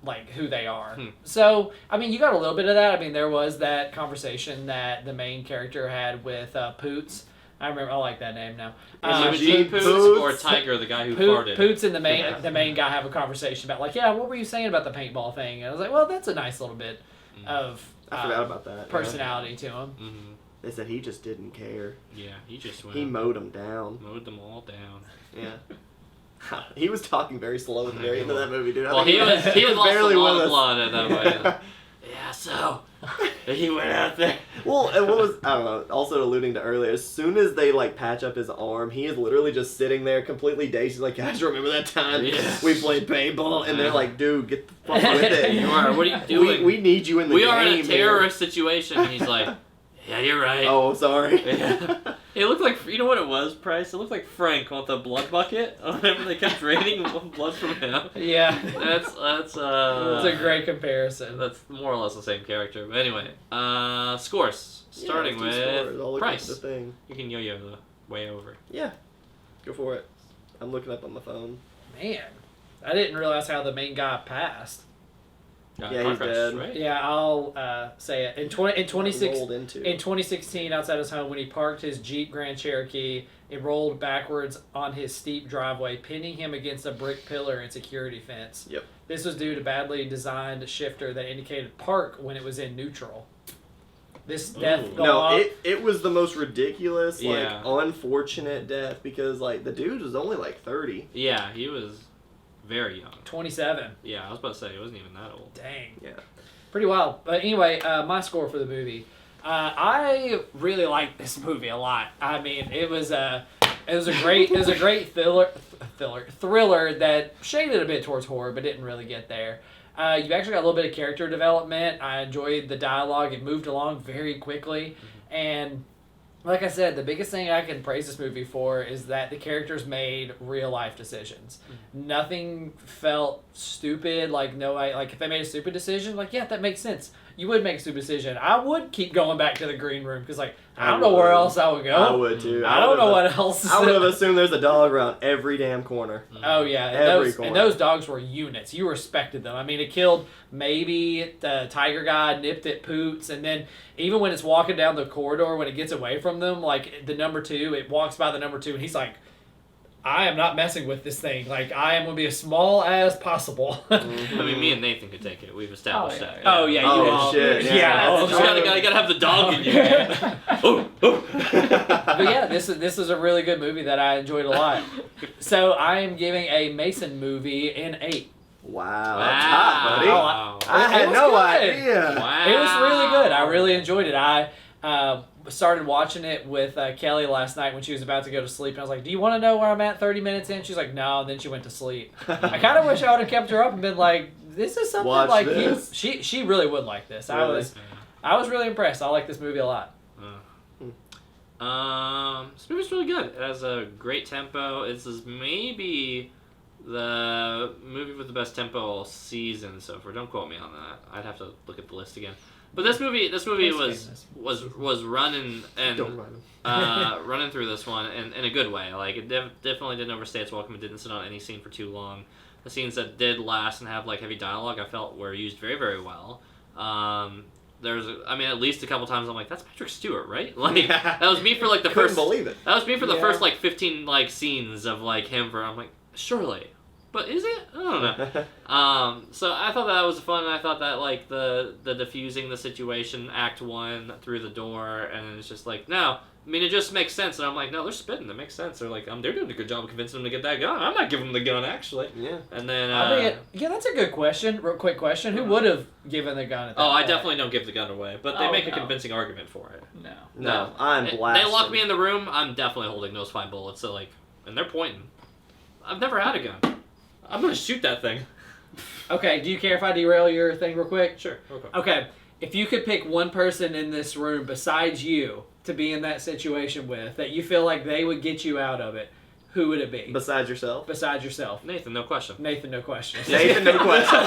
like, who they are. So, I mean, you got a little bit of that. I mean, there was that conversation that the main character had with Poots. I like that name now. Is it Gene Poots Poots. or Tiger, the guy who farted? Poots and the main guy have a conversation about like, yeah, what were you saying about the paintball thing? And I was like, well, that's a nice little bit of I forgot about that. personality to him. Mm-hmm. They said he just didn't care. Yeah, he just went. He mowed them down. mowed them all down. Yeah. He was talking very slow at the very end of that movie, dude. I Well, think he was barely lost a lot with of us. blood at that point. Yeah, so he went out there. Well, and what was, I don't know, also alluding to earlier, as soon as they, like, patch up his arm, he is literally just sitting there completely dazed. He's like, guys, remember that time Yeah. we played paintball? And they're like, dude, get the fuck with it. You are. What are you doing? We need you in the We game are in a here. terrorist situation. And he's like, yeah, you're right. Oh, sorry. Yeah. It looked like, you know what it was, Price? It looked like Frank with the blood bucket. Whenever they kept draining blood from him. Yeah. That's It's a great comparison. That's more or less the same character. But anyway, scores. Starting Yeah, let's do scores. with I'll look Price. up the thing. You can yo-yo the way over. Yeah, go for it. I'm looking up on my phone. Man, I didn't realize how the main guy passed. Yeah, car he's crash, dead. right? Yeah, I'll say it. In 2016, outside his home, when he parked his Jeep Grand Cherokee, it rolled backwards on his steep driveway, pinning him against a brick pillar and security fence. Yep. This was due to badly designed shifter that indicated park when it was in neutral. This death Ooh. No, it was the most ridiculous, Yeah. unfortunate death because, like, the dude was only, like, 30. Yeah, he was very young. 27. Yeah, I was about to say, he wasn't even that old. Dang. Yeah. Pretty wild. But anyway, my score for the movie. I really liked this movie a lot. I mean, it was a great thriller that shaded a bit towards horror, but didn't really get there. You actually got a little bit of character development. I enjoyed the dialogue. It moved along very quickly, and like I said, the biggest thing I can praise this movie for is that the characters made real life decisions. Nothing felt stupid. Like if they made a stupid decision, like, yeah, that makes sense. You would make a stupid decision. I would keep going back to the green room because, like, I don't know where else I would go. I would too. I don't know what else. I would have assumed there's a dog around every damn corner. Oh yeah, and those dogs were units. You respected them. I mean, it killed maybe the tiger guy, nipped at Poots, and then even when it's walking down the corridor, when it gets away from them, like the number 2, it walks by the number 2, and he's like, I am not messing with this thing. Like, I am going to be as small as possible. I mean, me and Nathan could take it. We've established Oh, yeah. that. Oh, yeah. Oh, shit. Yeah. You gotta have the dog in you. Yeah. Oh, oh. But yeah, this is a really good movie that I enjoyed a lot. So I am giving a Mason movie an 8. Wow. That's hot, buddy. Wow. I It had was no good. idea. Wow. It was really good. I really enjoyed it. I started watching it with Kelly last night when she was about to go to sleep, and I was like, do you want to know where I'm at 30 minutes in? She's like, no, and then she went to sleep. I kind of wish I would have kept her up and been like, this is something Watch like this. she really would like this. Really? I was really impressed. I like this movie a lot. This movie's really good. It has a great tempo. This is maybe the movie with the best tempo all season so far. Don't quote me on that. I'd have to look at the list again. But this movie was running and Don't run him. running through this one in a good way. Like, it definitely didn't overstay its welcome. It didn't sit on any scene for too long. The scenes that did last and have like heavy dialogue, I felt were used very, very well. There's, I mean, at least a couple times I'm like, that's Patrick Stewart, right? Like, that was me for like the Couldn't first. believe it. That was me for the Yeah. first like 15 like scenes of like him. For I'm like, surely, but is it? I don't know. So I thought that was fun. And I thought that like the diffusing the situation, Act 1 through the door, and it's just like, no. I mean, it just makes sense. And I'm like, no, they're spitting. That makes sense. They're like, they're doing a good job of convincing him to get that gun. I might give him the gun actually. Yeah. And then. I mean, yeah, that's a good question. Real quick question: who would have given the gun at that Oh, I point? definitely don't give the gun away, but they Oh, make a no. convincing argument for it. No. No, I'm They blasting. lock me in the room. I'm definitely holding those 5 bullets. So like, and they're pointing. I've never had a gun. I'm gonna shoot that thing. Okay, do you care if I derail your thing real quick? Sure. Okay. Okay, if you could pick one person in this room besides you to be in that situation with, that you feel like they would get you out of it, who would it be? Besides yourself. Besides yourself. Nathan, no question. Nathan, no question. Nathan, no question.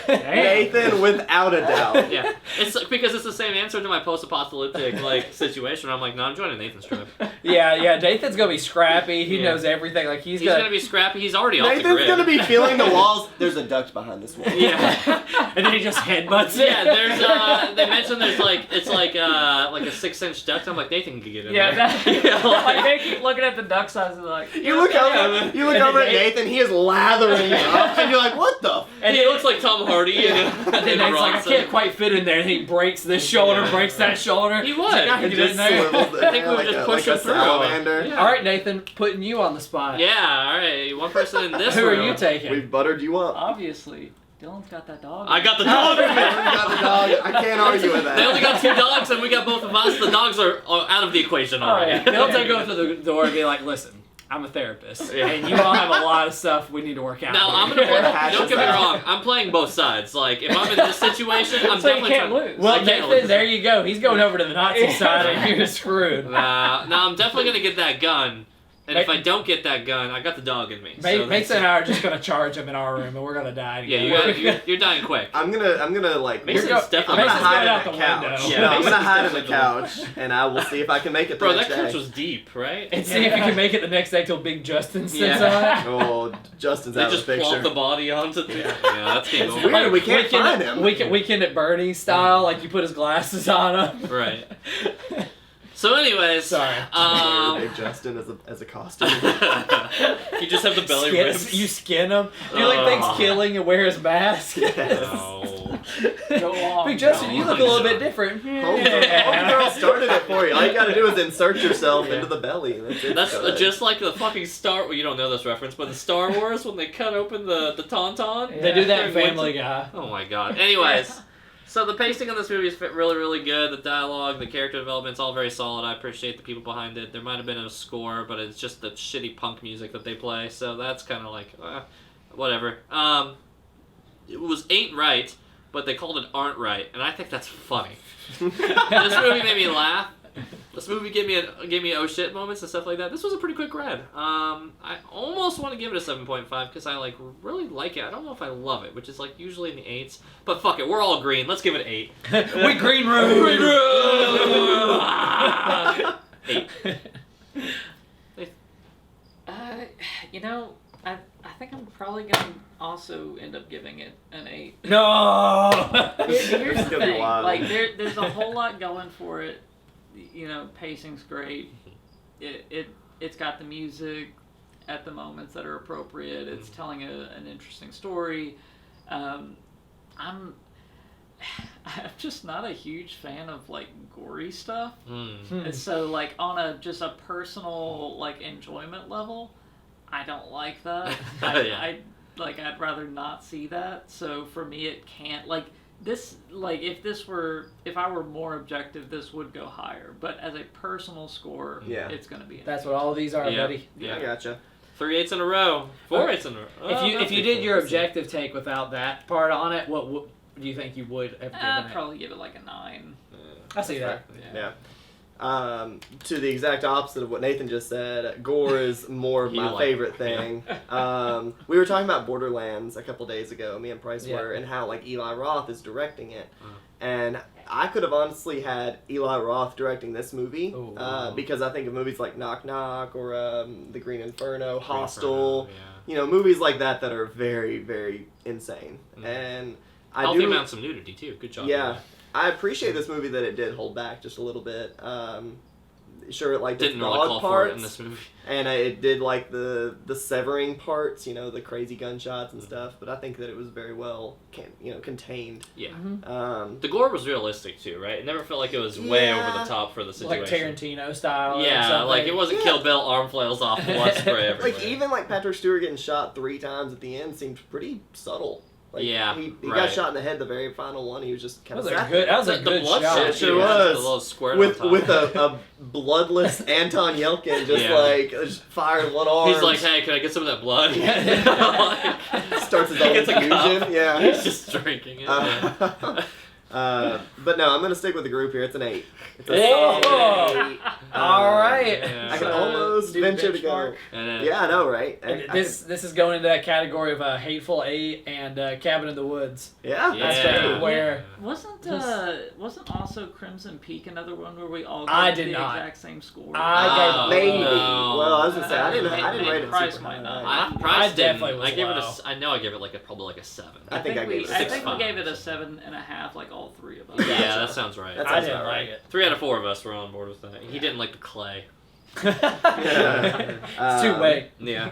Damn. Nathan, without a doubt. Yeah, it's because it's the same answer to my post-apocalyptic like situation. I'm like, no, I'm joining Nathan's tribe. Yeah, Nathan's gonna be scrappy. He Yeah. knows everything. Like he's He's gonna be scrappy. He's already off the Nathan's grid. gonna be feeling the walls. There's a duct behind this wall. Yeah. and then he just headbutts it. Yeah, there's they mentioned there's like it's like a 6-inch duct. I'm like, Nathan can get in Yeah, there. that, Yeah, like they keep looking at the duck size and like, You look over at Nathan, he is lathering you up, and you're like, what the? and he looks like Tom Hardy. You know, And then in Nate's like, I Bronson. can't quite fit in there. And he breaks this shoulder, Yeah. breaks that shoulder. He He's would. like, I can It get just in there. swivels I think we would like just a- push like him a through. salamander. Yeah. All right, Nathan, putting you on the spot. Yeah, all right. One person in this Who room. are you taking? We've buttered you up. obviously Dylan's got that dog. I got the dog. Dylan got the dog. I can't argue with that. They only got 2 dogs, and we got both of us. The dogs are out of the equation Oh, already. yeah. They'll take over to the door and be like, listen, I'm a therapist, Yeah. and you all have a lot of stuff we need to work out. Now here." I'm gonna play. Hash Don't us get me out. wrong. I'm playing both sides. Like if I'm in this situation, I'm So you definitely can't trying- lose. Well, I can't Nathan, lose. there you go. He's going over to the Nazi side, and you're screwed. Nah, I'm definitely gonna get that gun. And if Ma- I don't get that gun, I got the dog in me. So Mason that's and it. I are just gonna charge him in our room, and we're gonna die. Yeah, together. you're dying quick. I'm gonna like. Mason's go- definitely. I'm gonna Mason's hide going in out the the couch. window. Yeah, No, I'm gonna Mason's hide in the definitely couch, and I will see if I can make it the Bro, next that couch day. was deep, right? And see if you can make it the next day till Big Justin sits Yeah. on it. Oh, Justin's They out of just the picture. plump the body onto the. Yeah, that's game It's over. weird, we can't find him. Weekend at Bernie's style, like you put his glasses on him. Right. So, anyways. Sorry. Big Justin as a costume. You just have the belly Skin- ribs. You skin him. Do you like Oh. Thanksgiving and wear his mask? No. Go on. Big Justin, No. you look a little bit different. Homegirl started it for you. All you gotta do is insert yourself Yeah. into the belly. That's it. That's just like the fucking Star. Well, you don't know this reference, but the Star Wars when they cut open the tauntaun. They do that in During Family winter- Guy. Oh my god. Anyways, so the pacing on this movie is really, really good. The dialogue, the character development's all very solid. I appreciate the people behind it. There might have been a score, but it's just the shitty punk music that they play. So that's kind of like, whatever. It was Ain't Right, but they called it Aren't Right, and I think that's funny. This movie made me laugh. This movie gave me oh shit moments and stuff like that. This was a pretty quick read. I almost want to give it a 7.5 because I really like it. I don't know if I love it, which is usually in the 8s. But fuck it, we're all green. Let's give it an 8. We green room. Green room. 8. I think I'm probably gonna also end up giving it an 8. No. Here's the It's gonna be thing, wild. like there's a whole lot going for it. Pacing's great. It's got the music at the moments that are appropriate. It's telling an interesting story. I'm just not a huge fan of gory stuff. And so on a personal enjoyment level, I don't like that. Yeah. I'd rather not see that. So for me, it can't this if I were more objective, this would go higher. But as a personal score, Yeah. it's gonna be. That's what all of these are, Yeah. buddy. I gotcha. 3 8s in a row. 4 8s in a row. If you did your objective take without that part on it, what do you think you would have given I'd it? probably give it a 9. I see that. Yeah. To the exact opposite of what Nathan just said, gore is more of You my like favorite thing. We were talking about Borderlands a couple days ago, me and Price Yeah. were, and how Eli Roth is directing it. And I could have honestly had Eli Roth directing this movie Ooh. because I think of movies like Knock Knock or The Green Inferno, Hostel, Yeah. movies like that that are very, very insane. Mm. And I Healthy do amounts of nudity too. Good job. Yeah, I appreciate this movie that it did hold back just a little bit. Sure, it Didn't really broad call for parts, it in this movie. and it did the severing parts, the crazy gunshots and stuff. But I think that it was very well, contained. Yeah. The The gore was realistic too, right? It never felt like it was way over the top for the situation. Like Tarantino style. or Yeah, something. it wasn't Yeah. Kill Bill, arm flails off, blood spray everywhere. even Patrick Stewart getting shot 3 times at the end seemed pretty subtle. Yeah, he right. got shot in the head the very final one. He was just That kind of was a good. That was a the good blood shot. shot It sure too, has was. the little squirt with on top. with a bloodless Anton Yelkin just Yeah. just firing one arm. He's like, hey, can I get some of that blood? Starts his He own gets a cup. infusion. Yeah. He's just drinking it. But no, I'm gonna stick with the group here. It's an 8. It's a Hey. solid 8. All right. Yeah. I can So, almost do venture to go. benchmark. And then, Yeah, I know, right? And this is going into that category of Hateful Eight and Cabin in the Woods. Yeah, That's Yeah. right. Where Wasn't also Crimson Peak another one where we all I got did the not. exact same score? I gave maybe. no. Well, I was gonna say I didn't rate it Price super might high. not. I I didn't. definitely was I gave low. it a. I know I gave it probably a 7. I think I gave it a I 6. think we 6.5. gave it a 7.5, all 3 of us. Yeah, that sounds right. That I sounds didn't about like right. it. 3 out of 4 of us were on board with that. He didn't like the clay. It's too late. Yeah.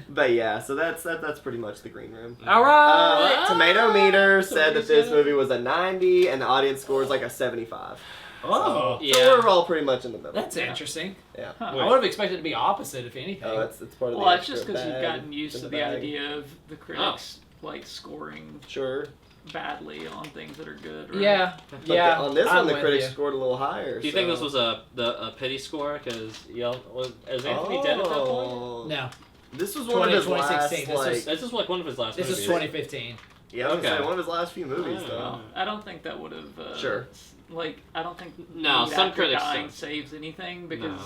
But yeah, so that's pretty much the Green Room. All right. Tomato meter said that this said- movie was a 90 and the audience score is a 75. Oh, So Yeah. we're all pretty much in the middle. that's interesting. Yeah. Huh. I would have expected it to be opposite, if anything. Oh, it's part of Well, the it's just extra because you've bag. gotten used It's to in the bag. idea of the critics like scoring Sure. badly on things that are good. Right? Yeah, But yeah. on this I'm one, the with critics you. scored a little higher. Do you think this was a pity score? Because is Anthony dead at that point? No, This was one of his 2016. last, like... This is like one of his last this movies. is 2015. Yeah, I was gonna Okay. say, one of his last few movies, I don't though. know. I don't think that would have. Sure. Like, I don't think No, lead some actor critics dying don't. saves anything because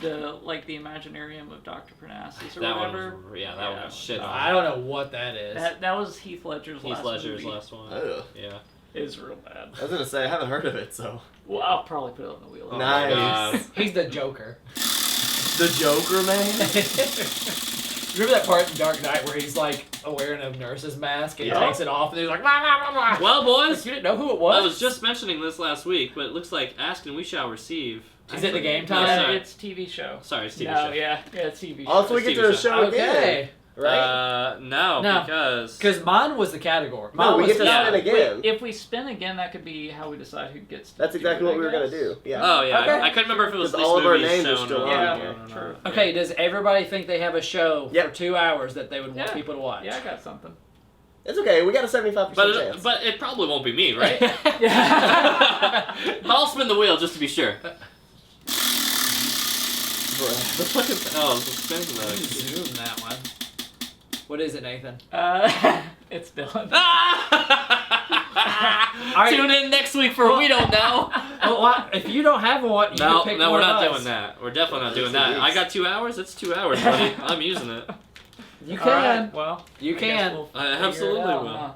the Imaginarium of Dr. Parnassus or That whatever. one, that one was shit on. I don't know what that is. That was Heath Ledger's Heath last Ledger's movie. last one. Ugh. Yeah. It was real bad. I was gonna say, I haven't heard of it, so... Well, I'll probably put it on the wheel. Oh my God. Nice. He's the Joker. The Joker, man? Remember that part in Dark Knight where he's like wearing a nurse's mask and Yeah. he takes it off and he's like, blah, blah, blah, blah. Well, boys, Like, you didn't know who it was? I was just mentioning this last week, but it looks like Ask and We Shall Receive. Is it the game No, time? sorry. It's TV show. Sorry, it's TV no, show. yeah, it's TV show. Also, we It's get TV to the show. show again, Okay. right? No, No. because Because mine was the category. No, Mine we was get to the- yeah. spin again. If we spin again, that could be how we decide who gets to That's do exactly it, what we were I gonna guess. do. Yeah. Oh yeah, Okay. I couldn't remember if it was Because this all of our movie names are shown still or on not. here. Yeah. True. Okay, does everybody think they have a show Yep. for 2 hours that they would want Yeah. people to watch? Yeah, I got something. It's okay. We got a 75% chance. But it probably won't be me, right? Yeah. But I'll spin the wheel just to be sure. The fucking spin the. Zoom that one. What is it, Nathan? It's Dylan. Alright. Tune in next week for We Don't Know. Well, if you don't have one, you No, can pick no, one we're of not us. doing that. We're definitely not doing That's that. a I week. got 2 hours. It's 2 hours, buddy. I'm using it. You All can. right, well, You I guess can. we'll I figure it absolutely out, will. huh?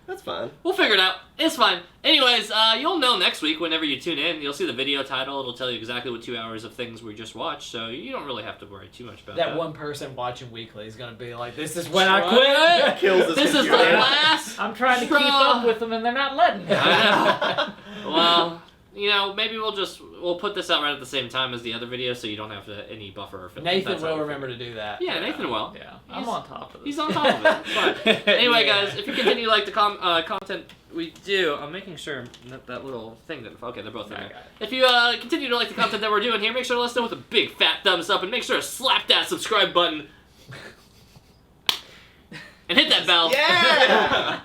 That's fine. We'll figure it out. It's fine. Anyways, you'll know next week whenever you tune in. You'll see the video title. It'll tell you exactly what 2 hours of things we just watched. So you don't really have to worry too much about that. That one person watching weekly is gonna be like, "This is when I Right. quit." Kills This is the computer. last. I'm trying to keep Straw. up with them, and they're not letting me. I know. Well, maybe we'll put this out right at the same time as the other video, so you don't have to any buffer or filter. Nathan That's how will we remember to do that. Yeah, Nathan will. Yeah, I'm He's- on top of this. He's on top of it. It's fine. Anyway, Yeah. guys, if you continue to like the content we do, I'm making sure that little thing that okay, they're both in Okay. there. If you continue to like the content that we're doing here, make sure to let us know with a big fat thumbs up, and make sure to slap that subscribe button and hit that bell. Yeah!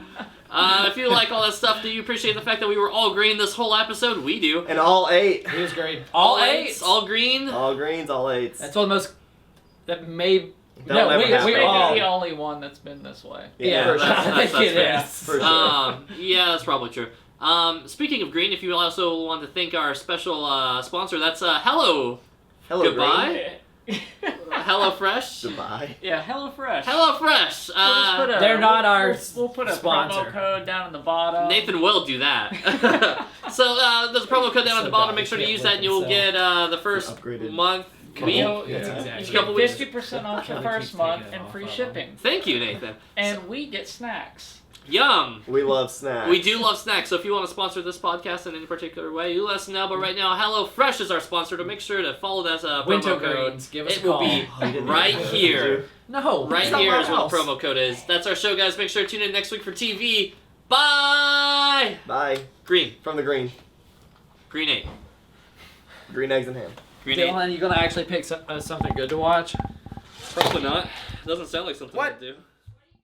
If you like all that stuff, do you appreciate the fact that we were all green this whole episode? We do. And all 8. He was great. All eight. all green. All greens, all 8s. That's one of the most. That may. That'll No, never we happen. Maybe all. the only one that's been this way. Yeah, for sure. I think it fair. is. For sure. Yeah, that's probably true. Speaking of green, if you also want to thank our special sponsor, that's Hello. Hello, Goodbye. Hello Fresh. Green. Goodbye. Yeah, HelloFresh. Hello Fresh. We'll just put a- They're not our We'll put a sponsor. promo code down in the bottom. Nathan will do that. So there's a promo code down at the So bottom. dumb, Make sure to can't use look that, and you'll himself. get the first Upgraded. month. Couple- Week. Yeah. That's You exactly. Couple get weeks. 50% off the Kelly first keeps month taking it and off free of shipping. Thank you, Nathan. And we get snacks. Yum. We love snacks. We do love snacks, so if you want to sponsor this podcast in any particular way, you let us know. But right now, HelloFresh is our sponsor, so make sure to follow that promo Winter code. greens. Give us It a will call. be Oh, you didn't right do that, here. did you? No, Right it's not here my is what house. the promo code is. That's our show, guys. Make sure to tune in next week for TV. Bye! Bye. Green. From the green. Green 8. Green eggs and ham. Green 8. Dylan, you gonna actually pick something good to watch? Probably not. Doesn't sound like something What? I'd do.